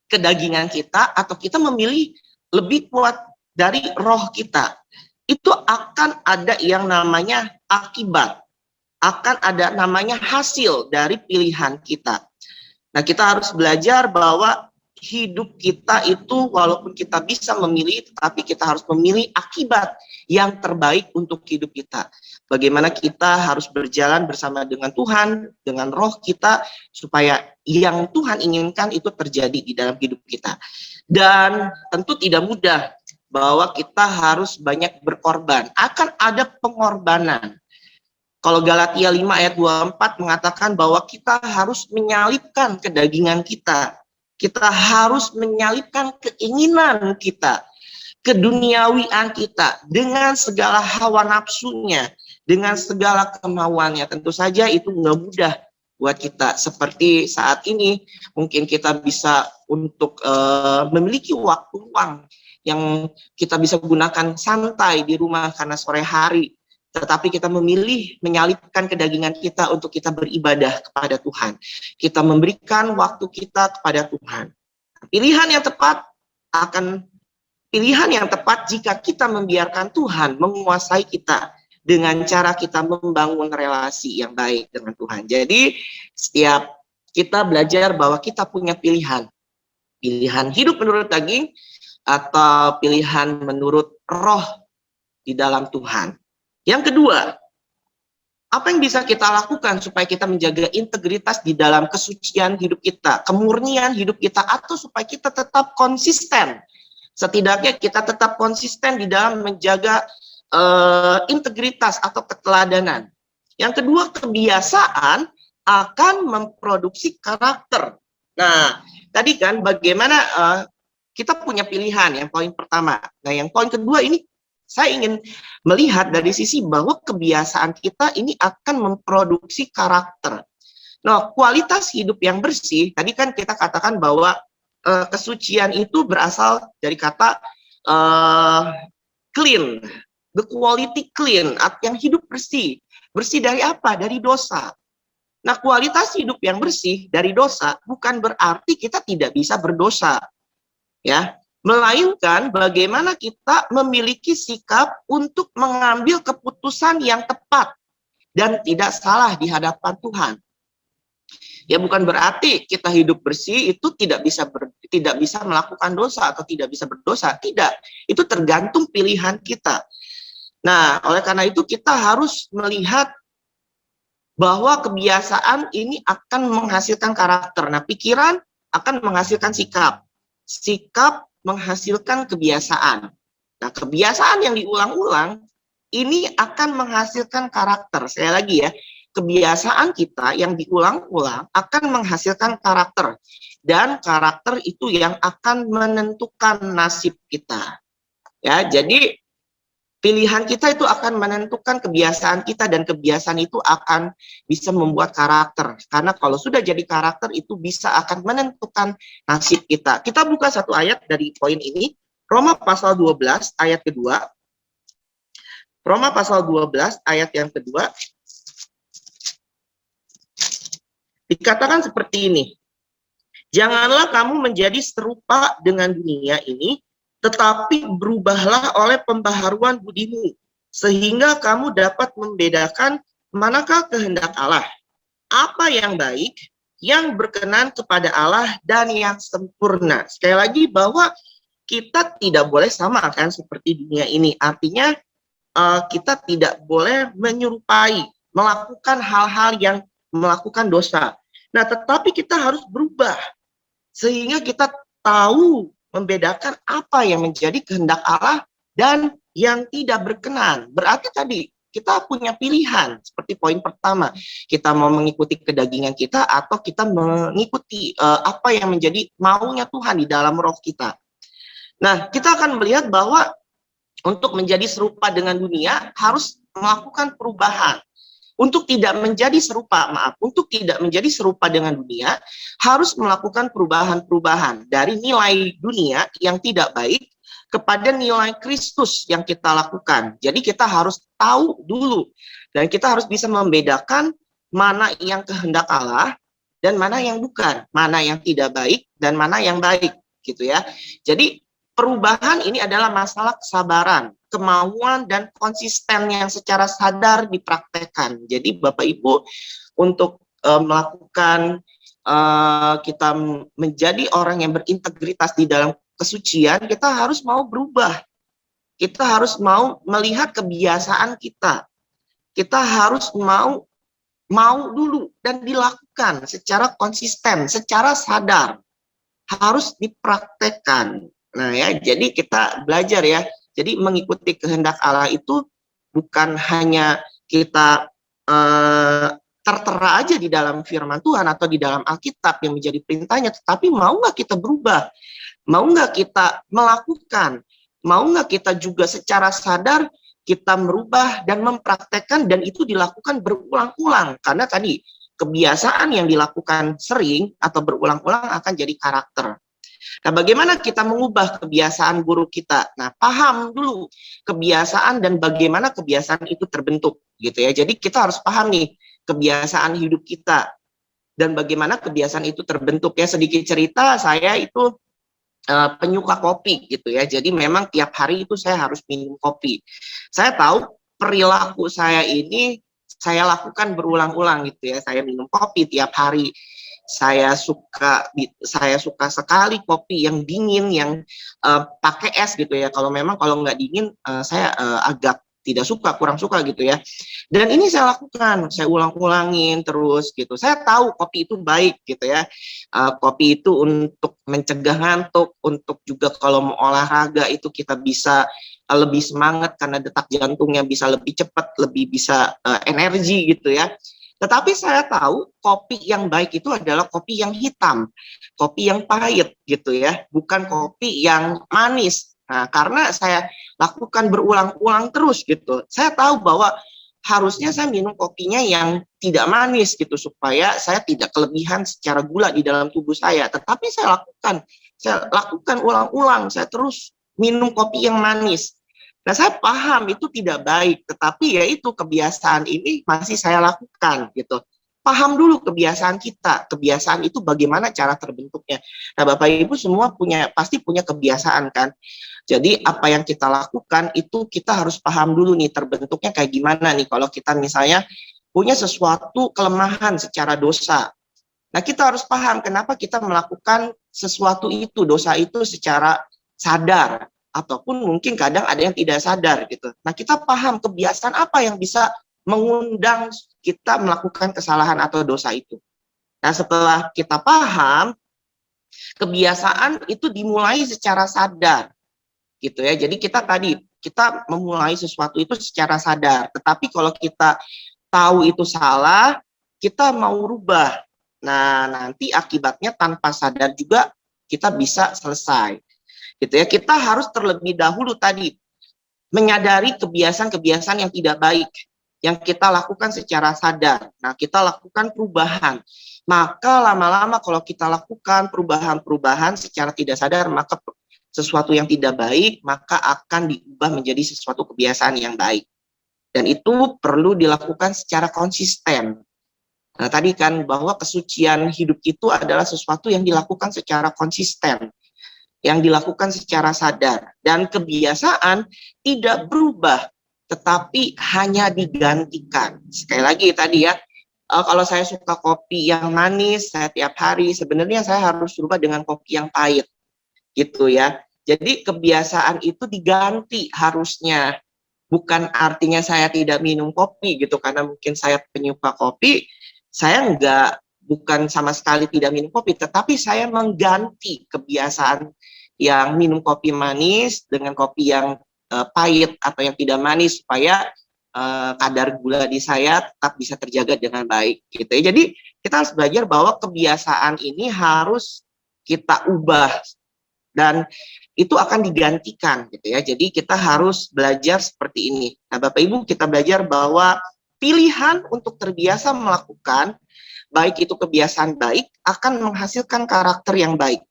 kedagingan kita atau kita memilih lebih kuat dari roh kita. Itu akan ada yang namanya akibat. Akan ada namanya hasil dari pilihan kita. Nah, kita harus belajar bahwa hidup kita itu walaupun kita bisa memilih, tetapi kita harus memilih akibat yang terbaik untuk hidup kita. Bagaimana kita harus berjalan bersama dengan Tuhan, dengan roh kita, supaya yang Tuhan inginkan itu terjadi di dalam hidup kita. Dan tentu tidak mudah bahwa kita harus banyak berkorban. Akan ada pengorbanan. Kalau Galatia 5 ayat 24 mengatakan bahwa kita harus menyalibkan kedagingan kita. Kita harus menyalibkan keinginan kita, keduniawian kita, dengan segala hawa nafsunya, dengan segala kemauannya. Tentu saja itu nggak mudah buat kita. Seperti saat ini, mungkin kita bisa untuk memiliki waktu luang yang kita bisa gunakan santai di rumah karena sore hari. Tetapi kita memilih menyalibkan kedagingan kita untuk kita beribadah kepada Tuhan. Kita memberikan waktu kita kepada Tuhan. Pilihan yang tepat jika kita membiarkan Tuhan menguasai kita dengan cara kita membangun relasi yang baik dengan Tuhan. Jadi setiap kita belajar bahwa kita punya pilihan. Pilihan hidup menurut daging atau pilihan menurut roh di dalam Tuhan. Yang kedua, apa yang bisa kita lakukan supaya kita menjaga integritas di dalam kesucian hidup kita, kemurnian hidup kita, atau supaya kita tetap konsisten. Setidaknya kita tetap konsisten di dalam menjaga integritas atau keteladanan. Yang kedua, kebiasaan akan memproduksi karakter. Nah, tadi kan bagaimana kita punya pilihan, yang poin pertama. Nah, yang poin kedua ini, saya ingin melihat dari sisi bahwa kebiasaan kita ini akan memproduksi karakter. Nah, kualitas hidup yang bersih, tadi kan kita katakan bahwa kesucian itu berasal dari kata clean, the quality clean, yang hidup bersih. Bersih dari apa? Dari dosa. Nah, kualitas hidup yang bersih dari dosa bukan berarti kita tidak bisa berdosa. Ya, melainkan bagaimana kita memiliki sikap untuk mengambil keputusan yang tepat dan tidak salah di hadapan Tuhan. Ya, bukan berarti kita hidup bersih itu tidak bisa melakukan dosa atau tidak bisa berdosa. Tidak, itu tergantung pilihan kita. Nah, oleh karena itu kita harus melihat bahwa kebiasaan ini akan menghasilkan karakter. Nah, pikiran akan menghasilkan sikap. Sikap menghasilkan kebiasaan. Nah, kebiasaan yang diulang-ulang ini akan menghasilkan karakter. Sekali lagi ya, kebiasaan kita yang diulang-ulang akan menghasilkan karakter. Dan karakter itu yang akan menentukan nasib kita. Ya, jadi pilihan kita itu akan menentukan kebiasaan kita dan kebiasaan itu akan bisa membuat karakter. Karena kalau sudah jadi karakter itu bisa akan menentukan nasib kita. Kita buka satu ayat dari poin ini. Roma pasal 12 ayat kedua. Roma pasal 12 ayat yang kedua. Dikatakan seperti ini. Janganlah kamu menjadi serupa dengan dunia ini, tetapi berubahlah oleh pembaharuan budimu, sehingga kamu dapat membedakan manakah kehendak Allah, apa yang baik, yang berkenan kepada Allah, dan yang sempurna. Sekali lagi bahwa kita tidak boleh sama kan seperti dunia ini. Artinya kita tidak boleh menyerupai, melakukan hal-hal yang melakukan dosa. Nah, tetapi kita harus berubah, sehingga kita tahu membedakan apa yang menjadi kehendak Allah dan yang tidak berkenan. Berarti tadi kita punya pilihan, seperti poin pertama. Kita mau mengikuti kedagingan kita atau kita mengikuti apa yang menjadi maunya Tuhan di dalam roh kita. Nah, kita akan melihat bahwa untuk menjadi serupa dengan dunia harus melakukan perubahan. Untuk tidak menjadi serupa dengan dunia, harus melakukan perubahan-perubahan dari nilai dunia yang tidak baik kepada nilai Kristus yang kita lakukan. Jadi kita harus tahu dulu dan kita harus bisa membedakan mana yang kehendak Allah dan mana yang bukan, mana yang tidak baik dan mana yang baik, gitu ya. Jadi perubahan ini adalah masalah kesabaran, kemauan dan konsisten yang secara sadar dipraktekkan. Jadi Bapak Ibu, untuk melakukan kita menjadi orang yang berintegritas di dalam kesucian, kita harus mau berubah. Kita harus mau melihat kebiasaan kita. Kita harus mau dulu dan dilakukan secara konsisten, secara sadar. Harus dipraktekkan. Nah ya, jadi kita belajar ya. Jadi mengikuti kehendak Allah itu bukan hanya kita tertera aja di dalam firman Tuhan atau di dalam Alkitab yang menjadi perintahnya, tetapi mau nggak kita berubah? Mau nggak kita melakukan? Mau nggak kita juga secara sadar kita merubah dan mempraktekkan, dan itu dilakukan berulang-ulang. Karena tadi kebiasaan yang dilakukan sering atau berulang-ulang akan jadi karakter. Nah, bagaimana kita mengubah kebiasaan buruk kita? Nah, paham dulu kebiasaan dan bagaimana kebiasaan itu terbentuk, gitu ya. Jadi kita harus paham nih kebiasaan hidup kita dan bagaimana kebiasaan itu terbentuk ya. Sedikit cerita, saya itu penyuka kopi gitu ya. Jadi memang tiap hari itu saya harus minum kopi. Saya tahu perilaku saya ini saya lakukan berulang-ulang gitu ya. Saya minum kopi tiap hari. Saya suka sekali kopi yang dingin, yang pakai es gitu ya. Kalau nggak dingin, saya agak tidak suka, kurang suka gitu ya. Dan ini saya lakukan, saya ulang-ulangin terus gitu. Saya tahu kopi itu baik gitu ya. Kopi itu untuk mencegah ngantuk, untuk juga kalau mau olahraga itu kita bisa lebih semangat karena detak jantungnya bisa lebih cepat, lebih bisa energi gitu ya. Tetapi saya tahu kopi yang baik itu adalah kopi yang hitam, kopi yang pahit gitu ya, bukan kopi yang manis. Nah, karena saya lakukan berulang-ulang terus gitu, saya tahu bahwa harusnya saya minum kopinya yang tidak manis gitu, supaya saya tidak kelebihan secara gula di dalam tubuh saya. Tetapi saya lakukan ulang-ulang, saya terus minum kopi yang manis. Nah, saya paham itu tidak baik, tetapi ya itu kebiasaan ini masih saya lakukan gitu. Paham dulu kebiasaan kita, kebiasaan itu bagaimana cara terbentuknya. Nah, Bapak Ibu semua pasti punya kebiasaan kan. Jadi apa yang kita lakukan itu kita harus paham dulu nih terbentuknya kayak gimana nih kalau kita misalnya punya sesuatu kelemahan secara dosa. Nah, kita harus paham kenapa kita melakukan sesuatu itu, dosa itu secara sadar. Ataupun mungkin kadang ada yang tidak sadar gitu. Nah, kita paham kebiasaan apa yang bisa mengundang kita melakukan kesalahan atau dosa itu. Nah, setelah kita paham, kebiasaan itu dimulai secara sadar gitu ya. Jadi kita memulai sesuatu itu secara sadar. Tetapi kalau kita tahu itu salah, kita mau rubah. Nah, nanti akibatnya tanpa sadar juga kita bisa selesai. Gitu ya, kita harus terlebih dahulu tadi menyadari kebiasaan-kebiasaan yang tidak baik yang kita lakukan secara sadar. Nah, kita lakukan perubahan. Maka lama-lama kalau kita lakukan perubahan-perubahan secara tidak sadar, maka sesuatu yang tidak baik maka akan diubah menjadi sesuatu kebiasaan yang baik. Dan itu perlu dilakukan secara konsisten. Nah, tadi kan bahwa kesucian hidup itu adalah sesuatu yang dilakukan secara konsisten, yang dilakukan secara sadar, dan kebiasaan tidak berubah tetapi hanya digantikan. Sekali lagi tadi ya, kalau saya suka kopi yang manis saya tiap hari, sebenarnya saya harus berubah dengan kopi yang pahit gitu ya. Jadi kebiasaan itu diganti harusnya, bukan artinya saya tidak minum kopi gitu karena mungkin saya penyuka kopi, saya bukan sama sekali tidak minum kopi, tetapi saya mengganti kebiasaan yang minum kopi manis dengan kopi yang pahit atau yang tidak manis, supaya kadar gula di saya tetap bisa terjaga dengan baik gitu ya. Jadi kita harus belajar bahwa kebiasaan ini harus kita ubah dan itu akan digantikan gitu ya. Jadi kita harus belajar seperti ini. Nah, Bapak Ibu, kita belajar bahwa pilihan untuk terbiasa melakukan, baik itu kebiasaan baik, akan menghasilkan karakter yang baik.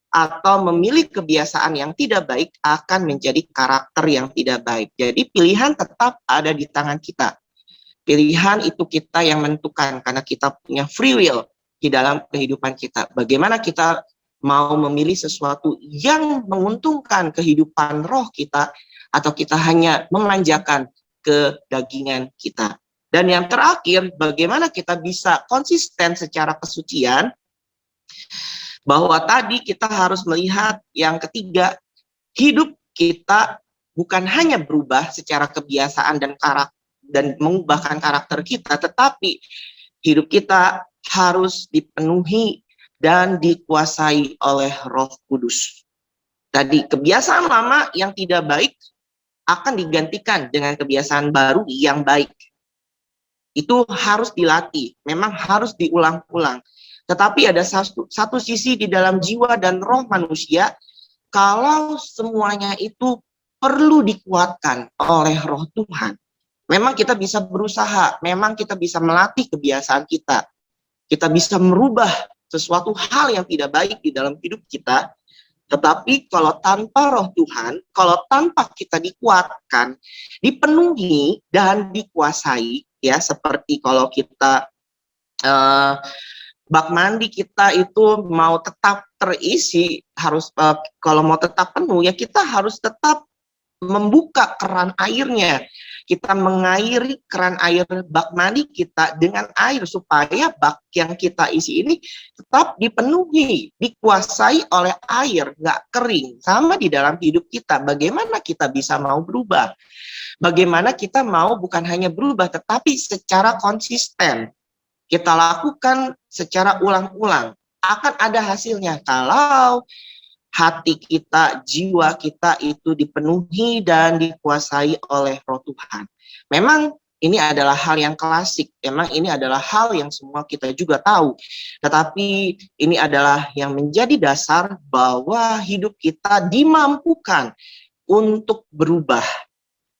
Atau memilih kebiasaan yang tidak baik akan menjadi karakter yang tidak baik. Jadi pilihan tetap ada di tangan kita. Pilihan itu kita yang menentukan karena kita punya free will di dalam kehidupan kita. Bagaimana kita mau memilih sesuatu yang menguntungkan kehidupan roh kita atau kita hanya memanjakan kedagingan kita. Dan yang terakhir, bagaimana kita bisa konsisten secara kesucian, bahwa tadi kita harus melihat yang ketiga, hidup kita bukan hanya berubah secara kebiasaan dan karakter dan mengubahkan karakter kita, tetapi hidup kita harus dipenuhi dan dikuasai oleh Roh Kudus. Tadi kebiasaan lama yang tidak baik akan digantikan dengan kebiasaan baru yang baik. Itu harus dilatih, memang harus diulang-ulang. Tetapi ada satu sisi di dalam jiwa dan roh manusia, kalau semuanya itu perlu dikuatkan oleh roh Tuhan. Memang kita bisa berusaha, memang kita bisa melatih kebiasaan kita. Kita bisa merubah sesuatu hal yang tidak baik di dalam hidup kita. Tetapi kalau tanpa roh Tuhan, kalau tanpa kita dikuatkan, dipenuhi dan dikuasai, ya seperti kalau kita bak mandi kita itu mau tetap terisi, harus kalau mau tetap penuh ya kita harus tetap membuka keran airnya. Kita mengairi keran air bak mandi kita dengan air supaya bak yang kita isi ini tetap dipenuhi, dikuasai oleh air, nggak kering. Sama di dalam hidup kita, bagaimana kita bisa mau berubah? Bagaimana kita mau bukan hanya berubah tetapi secara konsisten. Kita lakukan secara ulang-ulang, akan ada hasilnya kalau hati kita, jiwa kita itu dipenuhi dan dikuasai oleh roh Tuhan. Memang ini adalah hal yang klasik, memang ini adalah hal yang semua kita juga tahu. Tetapi ini adalah yang menjadi dasar bahwa hidup kita dimampukan untuk berubah.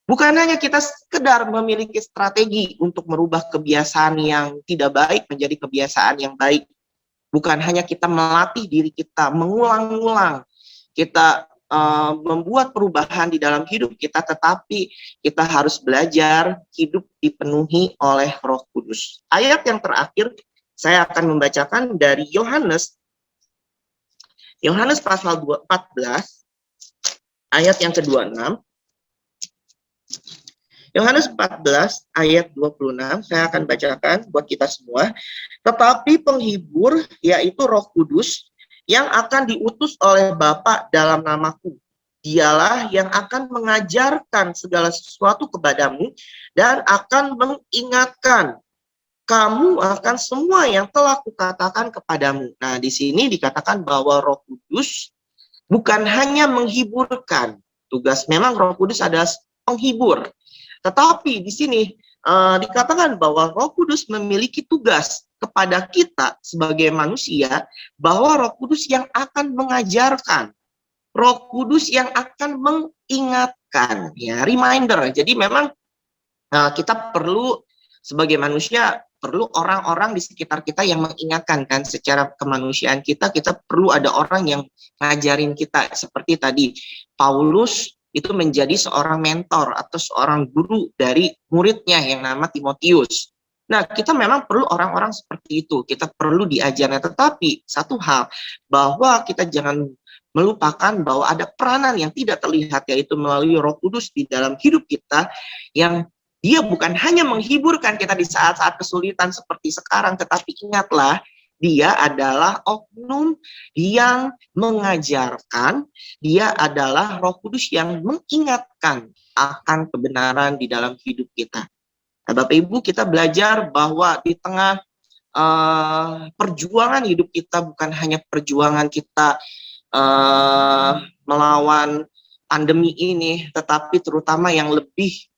Bukan hanya kita sekedar memiliki strategi untuk merubah kebiasaan yang tidak baik menjadi kebiasaan yang baik. Bukan hanya kita melatih diri kita, mengulang-ulang, kita membuat perubahan di dalam hidup kita, tetapi kita harus belajar hidup dipenuhi oleh Roh Kudus. Ayat yang terakhir, saya akan membacakan dari Yohanes pasal 14, ayat yang ke-26. Yohanes 14 ayat 26, saya akan bacakan buat kita semua. Tetapi penghibur, yaitu Roh Kudus, yang akan diutus oleh Bapa dalam namaku, dialah yang akan mengajarkan segala sesuatu kepadamu dan akan mengingatkan kamu akan semua yang telah kukatakan kepadamu. Nah, di sini dikatakan bahwa Roh Kudus bukan hanya menghiburkan. Tugas memang Roh Kudus adalah penghibur. Tetapi di sini dikatakan bahwa Roh Kudus memiliki tugas kepada kita sebagai manusia, bahwa Roh Kudus yang akan mengajarkan, Roh Kudus yang akan mengingatkan, ya, reminder. Jadi memang kita perlu sebagai manusia, perlu orang-orang di sekitar kita yang mengingatkan, kan, secara kemanusiaan kita perlu ada orang yang ngajarin kita. Seperti tadi Paulus itu menjadi seorang mentor atau seorang guru dari muridnya yang nama Timotius. Nah, kita memang perlu orang-orang seperti itu. Kita perlu diajarnya. Tetapi satu hal, bahwa kita jangan melupakan bahwa ada peranan yang tidak terlihat, yaitu melalui Roh Kudus di dalam hidup kita, yang dia bukan hanya menghiburkan kita di saat-saat kesulitan seperti sekarang, tetapi ingatlah, dia adalah oknum yang mengajarkan, dia adalah Roh Kudus yang mengingatkan akan kebenaran di dalam hidup kita. Nah, Bapak Ibu, kita belajar bahwa di tengah perjuangan hidup kita, bukan hanya perjuangan kita melawan pandemi ini, tetapi terutama yang lebih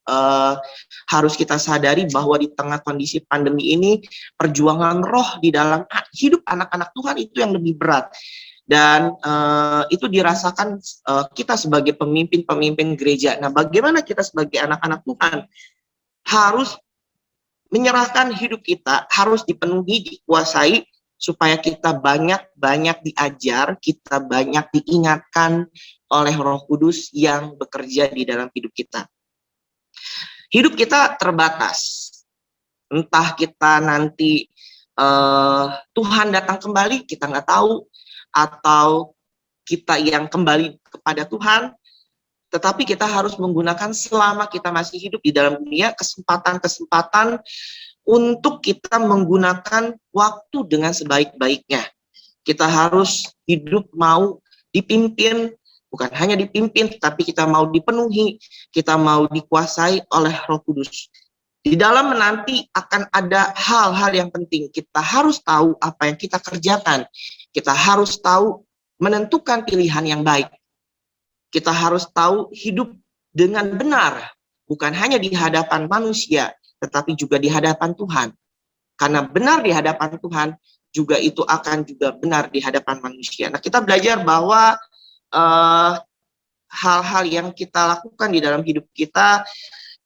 harus kita sadari bahwa di tengah kondisi pandemi ini, perjuangan roh di dalam hidup anak-anak Tuhan itu yang lebih berat. Dan itu dirasakan kita sebagai pemimpin-pemimpin gereja. Nah, bagaimana kita sebagai anak-anak Tuhan harus menyerahkan hidup kita harus dipenuhi, dikuasai, supaya kita banyak-banyak diajar, kita banyak diingatkan oleh Roh Kudus yang bekerja di dalam hidup kita. Hidup kita terbatas. Entah kita nanti Tuhan datang kembali, kita nggak tahu, atau kita yang kembali kepada Tuhan, tetapi kita harus menggunakan selama kita masih hidup di dalam dunia kesempatan-kesempatan untuk kita menggunakan waktu dengan sebaik-baiknya. Kita harus hidup mau dipimpin, bukan hanya dipimpin, tetapi kita mau dipenuhi, kita mau dikuasai oleh Roh Kudus. Di dalam menanti akan ada hal-hal yang penting. Kita harus tahu apa yang kita kerjakan. Kita harus tahu menentukan pilihan yang baik. Kita harus tahu hidup dengan benar, bukan hanya di hadapan manusia, tetapi juga di hadapan Tuhan. Karena benar di hadapan Tuhan, juga itu akan juga benar di hadapan manusia. Nah, kita belajar bahwa hal-hal yang kita lakukan di dalam hidup kita,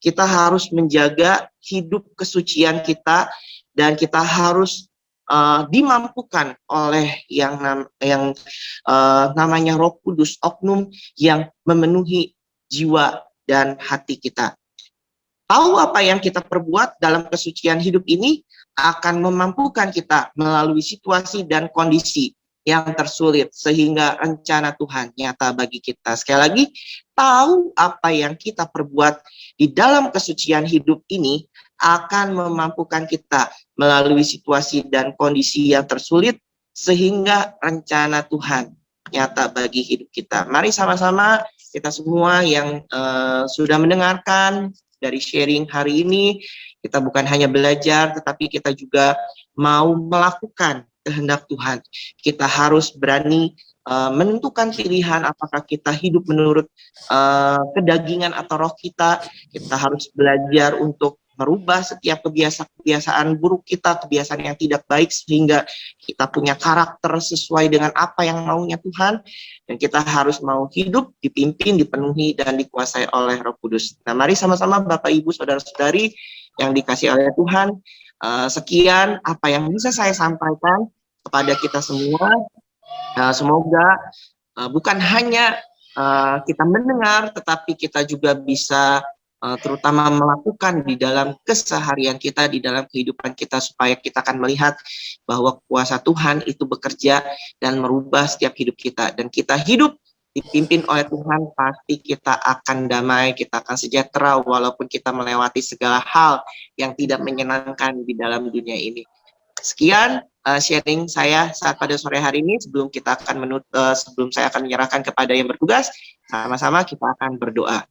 kita harus menjaga hidup kesucian kita, dan kita harus dimampukan oleh yang namanya Roh Kudus, oknum yang memenuhi jiwa dan hati kita. Tahu apa yang kita perbuat dalam kesucian hidup ini akan memampukan kita melalui situasi dan kondisi yang tersulit, sehingga rencana Tuhan nyata bagi kita. Sekali lagi, tahu apa yang kita perbuat di dalam kesucian hidup ini akan memampukan kita melalui situasi dan kondisi yang tersulit, sehingga rencana Tuhan nyata bagi hidup kita. Mari sama-sama kita semua yang sudah mendengarkan dari sharing hari ini, kita bukan hanya belajar, tetapi kita juga mau melakukan kehendak Tuhan. Kita harus berani menentukan pilihan, apakah kita hidup menurut kedagingan atau roh kita. Kita harus belajar untuk merubah setiap kebiasaan buruk kita, kebiasaan yang tidak baik, sehingga kita punya karakter sesuai dengan apa yang maunya Tuhan, dan kita harus mau hidup dipimpin, dipenuhi, dan dikuasai oleh Roh Kudus. Nah, mari sama-sama Bapak Ibu Saudara-saudari yang dikasihi oleh Tuhan, sekian apa yang bisa saya sampaikan kepada kita semua. Semoga bukan hanya kita mendengar, tetapi kita juga bisa terutama melakukan di dalam keseharian kita, di dalam kehidupan kita, supaya kita akan melihat bahwa kuasa Tuhan itu bekerja dan merubah setiap hidup kita, dan kita hidup dipimpin oleh Tuhan, pasti kita akan damai, kita akan sejahtera walaupun kita melewati segala hal yang tidak menyenangkan di dalam dunia ini. Sekian sharing saya saat pada sore hari ini. Sebelum saya akan menyerahkan kepada yang bertugas, sama-sama kita akan berdoa.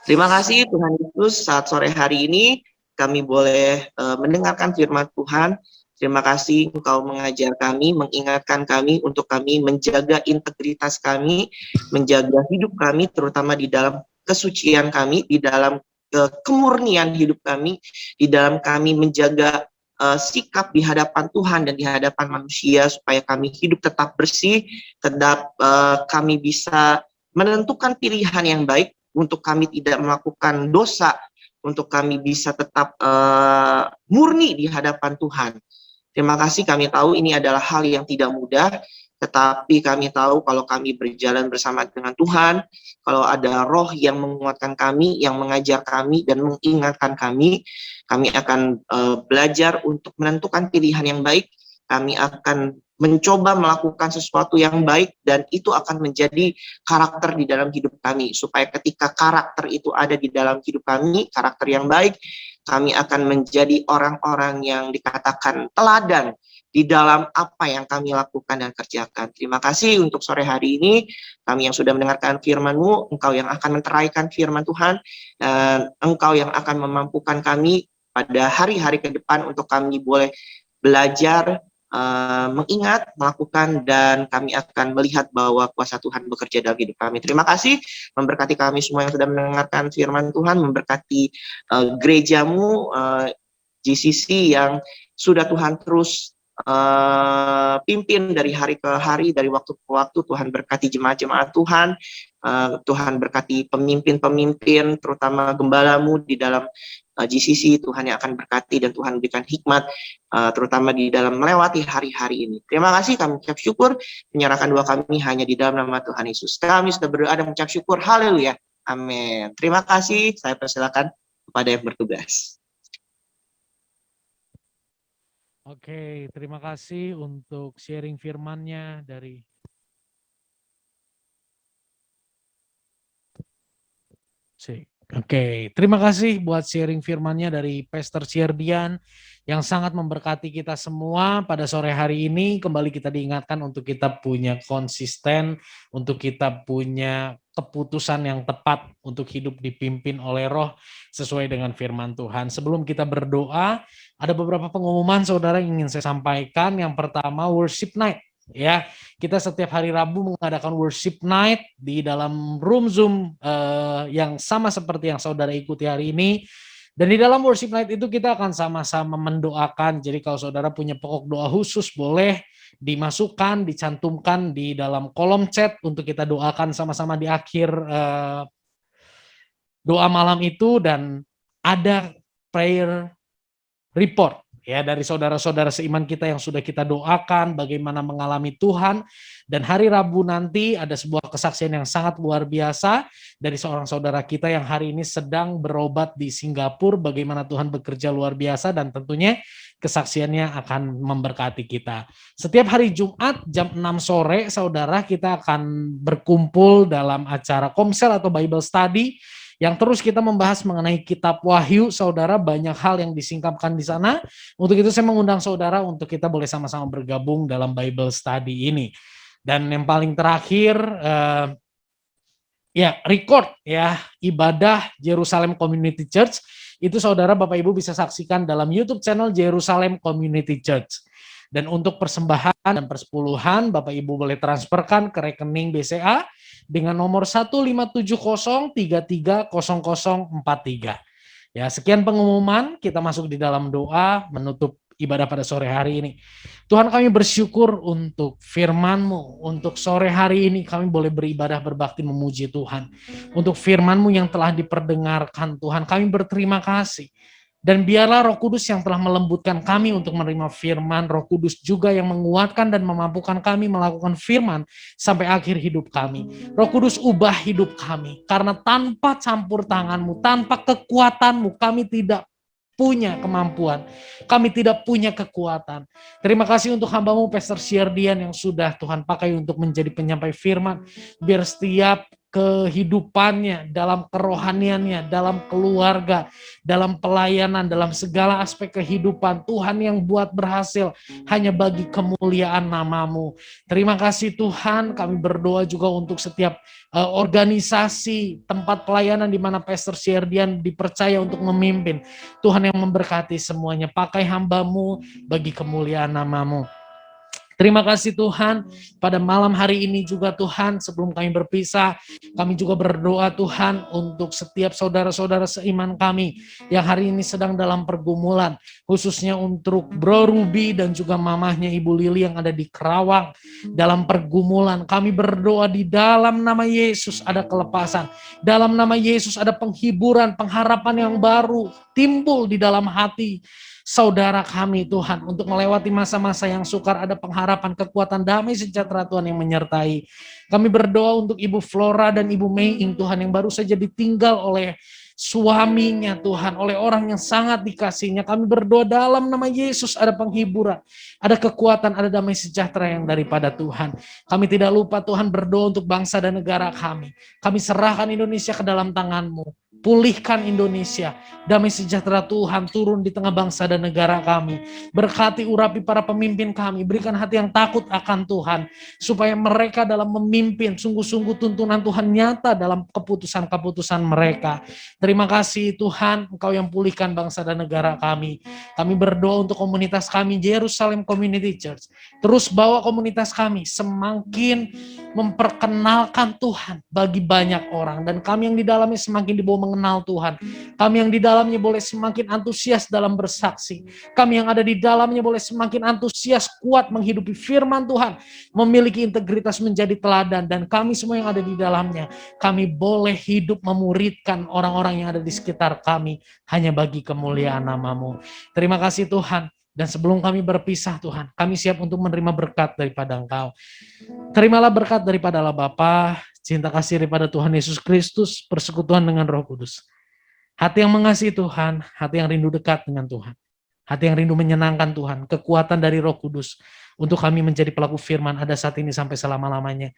Terima kasih Tuhan Yesus, saat sore hari ini kami boleh mendengarkan firman Tuhan. Terima kasih Engkau mengajar kami, mengingatkan kami untuk kami menjaga integritas kami, menjaga hidup kami, terutama di dalam kesucian kami, di dalam kemurnian hidup kami, di dalam kami menjaga sikap di hadapan Tuhan dan di hadapan manusia, supaya kami hidup tetap bersih, tetap kami bisa menentukan pilihan yang baik, untuk kami tidak melakukan dosa, untuk kami bisa tetap murni di hadapan Tuhan. Terima kasih, kami tahu ini adalah hal yang tidak mudah, tetapi kami tahu kalau kami berjalan bersama dengan Tuhan, kalau ada roh yang menguatkan kami, yang mengajar kami dan mengingatkan kami akan belajar untuk menentukan pilihan yang baik, kami akan mencoba melakukan sesuatu yang baik, dan itu akan menjadi karakter di dalam hidup kami, supaya ketika karakter itu ada di dalam hidup kami, karakter yang baik, kami akan menjadi orang-orang yang dikatakan teladan di dalam apa yang kami lakukan dan kerjakan. Terima kasih untuk sore hari ini, kami yang sudah mendengarkan firman-Mu, Engkau yang akan menteraikan firman Tuhan, dan Engkau yang akan memampukan kami pada hari-hari ke depan untuk kami boleh belajar, mengingat, melakukan, dan kami akan melihat bahwa kuasa Tuhan bekerja dalam hidup kami. Terima kasih, memberkati kami semua yang sudah mendengarkan firman Tuhan, memberkati gerejamu, GCC yang sudah Tuhan terus pimpin dari hari ke hari, dari waktu ke waktu. Tuhan berkati jemaat-jemaat Tuhan, Tuhan berkati pemimpin-pemimpin, terutama gembalamu di dalam GCC, Tuhan yang akan berkati dan Tuhan berikan hikmat, terutama di dalam melewati hari-hari ini. Terima kasih, kami ucap syukur, menyerahkan doa kami hanya di dalam nama Tuhan Yesus. Kami sudah berdoa dan mengucap syukur, haleluya, amin. Terima kasih, saya persilakan kepada yang bertugas. Oke, terima kasih untuk sharing firman-Nya dari Oke, terima kasih buat sharing firman-Nya dari Pastor Sierdian yang sangat memberkati kita semua pada sore hari ini. Kembali kita diingatkan untuk kita punya konsisten, untuk kita punya keputusan yang tepat untuk hidup dipimpin oleh Roh sesuai dengan firman Tuhan. Sebelum kita berdoa, ada beberapa pengumuman saudara yang ingin saya sampaikan. Yang pertama, worship night. Ya, kita setiap hari Rabu mengadakan worship night di dalam room Zoom yang sama seperti yang saudara ikuti hari ini. Dan di dalam worship night itu kita akan sama-sama mendoakan. Jadi kalau saudara punya pokok doa khusus boleh dimasukkan, dicantumkan di dalam kolom chat untuk kita doakan sama-sama di akhir doa malam itu. Dan ada prayer report ya dari saudara-saudara seiman kita yang sudah kita doakan bagaimana mengalami Tuhan. Dan hari Rabu nanti ada sebuah kesaksian yang sangat luar biasa dari seorang saudara kita yang hari ini sedang berobat di Singapura, bagaimana Tuhan bekerja luar biasa dan tentunya kesaksiannya akan memberkati kita. Setiap hari Jumat jam 6 sore saudara kita akan berkumpul dalam acara Komsel atau Bible Study yang terus kita membahas mengenai kitab Wahyu. Saudara, banyak hal yang disingkapkan di sana. Untuk itu saya mengundang saudara untuk kita boleh sama-sama bergabung dalam Bible Study ini. Dan yang paling terakhir, record ya ibadah Jerusalem Community Church. Itu saudara Bapak Ibu bisa saksikan dalam YouTube channel Jerusalem Community Church. Dan untuk persembahan dan persepuluhan, Bapak Ibu boleh transferkan ke rekening BCA dengan nomor 1570330043. Ya, sekian pengumuman, kita masuk di dalam doa menutup ibadah pada sore hari ini. Tuhan, kami bersyukur untuk firman-Mu. Untuk sore hari ini kami boleh beribadah berbakti memuji Tuhan. Untuk firman-Mu yang telah diperdengarkan Tuhan, kami berterima kasih. Dan biarlah Roh Kudus yang telah melembutkan kami untuk menerima firman, Roh Kudus juga yang menguatkan dan memampukan kami melakukan firman sampai akhir hidup kami. Roh Kudus ubah hidup kami, karena tanpa campur tangan-Mu, tanpa kekuatan-Mu, kami tidak punya kemampuan, kami tidak punya kekuatan. Terima kasih untuk hamba-Mu Pastor Sierdian yang sudah Tuhan pakai untuk menjadi penyampai firman. Biar setiap kehidupannya, dalam kerohaniannya, dalam keluarga, dalam pelayanan, dalam segala aspek kehidupan, Tuhan yang buat berhasil hanya bagi kemuliaan nama-Mu. Terima kasih Tuhan, kami berdoa juga untuk setiap organisasi, tempat pelayanan di mana Pastor Sierdian dipercaya untuk memimpin. Tuhan yang memberkati semuanya, pakai hamba-Mu bagi kemuliaan nama-Mu. Terima kasih Tuhan, pada malam hari ini juga Tuhan, sebelum kami berpisah, kami juga berdoa Tuhan untuk setiap saudara-saudara seiman kami yang hari ini sedang dalam pergumulan, khususnya untuk Bro Ruby dan juga mamahnya Ibu Lili yang ada di Kerawang dalam pergumulan. Kami berdoa di dalam nama Yesus ada kelepasan, dalam nama Yesus ada penghiburan, pengharapan yang baru timbul di dalam hati saudara kami Tuhan, untuk melewati masa-masa yang sukar, ada pengharapan, kekuatan, damai, sejahtera Tuhan yang menyertai. Kami berdoa untuk Ibu Flora dan Ibu Meing Tuhan yang baru saja ditinggal oleh suaminya Tuhan, oleh orang yang sangat dikasihnya. Kami berdoa dalam nama Yesus ada penghiburan, ada kekuatan, ada damai sejahtera yang daripada Tuhan. Kami tidak lupa Tuhan berdoa untuk bangsa dan negara kami. Kami serahkan Indonesia ke dalam tangan-Mu. Pulihkan Indonesia, damai sejahtera Tuhan turun di tengah bangsa dan negara kami. Berkati urapi para pemimpin kami, berikan hati yang takut akan Tuhan, supaya mereka dalam memimpin, sungguh-sungguh tuntunan Tuhan nyata dalam keputusan-keputusan mereka. Terima kasih Tuhan, Engkau yang pulihkan bangsa dan negara kami. Kami berdoa untuk komunitas kami, Jerusalem Community Church. Terus bawa komunitas kami semakin memperkenalkan Tuhan bagi banyak orang, dan kami yang di dalamnya semakin dibawa mengenal Tuhan. Kami yang di dalamnya boleh semakin antusias dalam bersaksi. Kami yang ada di dalamnya boleh semakin antusias kuat menghidupi firman Tuhan, memiliki integritas menjadi teladan, dan kami semua yang ada di dalamnya, kami boleh hidup memuridkan orang-orang yang ada di sekitar kami hanya bagi kemuliaan nama-Mu. Terima kasih Tuhan. Dan sebelum kami berpisah Tuhan, kami siap untuk menerima berkat daripada Engkau. Terimalah berkat daripada Allah Bapa, cinta kasih daripada Tuhan Yesus Kristus, persekutuan dengan Roh Kudus. Hati yang mengasihi Tuhan, hati yang rindu dekat dengan Tuhan. Hati yang rindu menyenangkan Tuhan, kekuatan dari Roh Kudus untuk kami menjadi pelaku firman ada saat ini sampai selama-lamanya.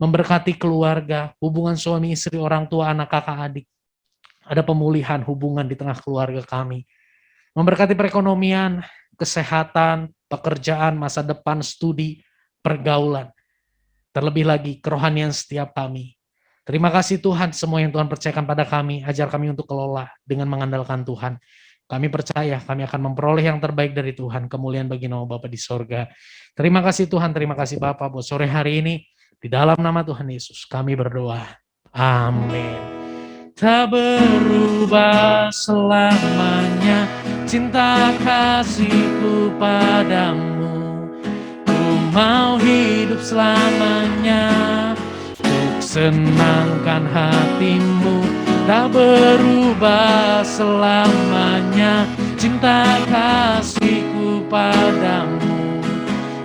Memberkati keluarga, hubungan suami istri, orang tua, anak, kakak, adik. Ada pemulihan hubungan di tengah keluarga kami. Memberkati perekonomian, kesehatan, pekerjaan, masa depan, studi, pergaulan. Terlebih lagi kerohanian setiap kami. Terima kasih Tuhan, semua yang Tuhan percayakan pada kami, ajar kami untuk kelola dengan mengandalkan Tuhan. Kami percaya kami akan memperoleh yang terbaik dari Tuhan, kemuliaan bagi nama Bapa di sorga. Terima kasih Tuhan, terima kasih Bapa buat sore hari ini. Di dalam nama Tuhan Yesus kami berdoa. Amin. Tak berubah selamanya cinta kasihku padamu. Ku mau hidup selamanya untuk senangkan hatimu. Tak berubah selamanya cinta kasihku padamu.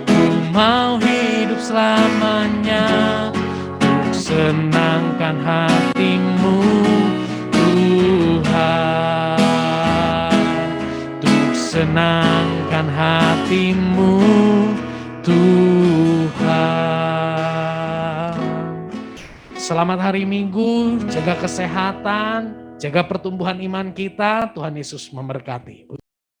Ku mau hidup selamanya untuk senangkan hatimu Tuhan, untuk senangkan hatimu Tuhan. Selamat hari Minggu, jaga kesehatan, jaga pertumbuhan iman kita. Tuhan Yesus memberkati.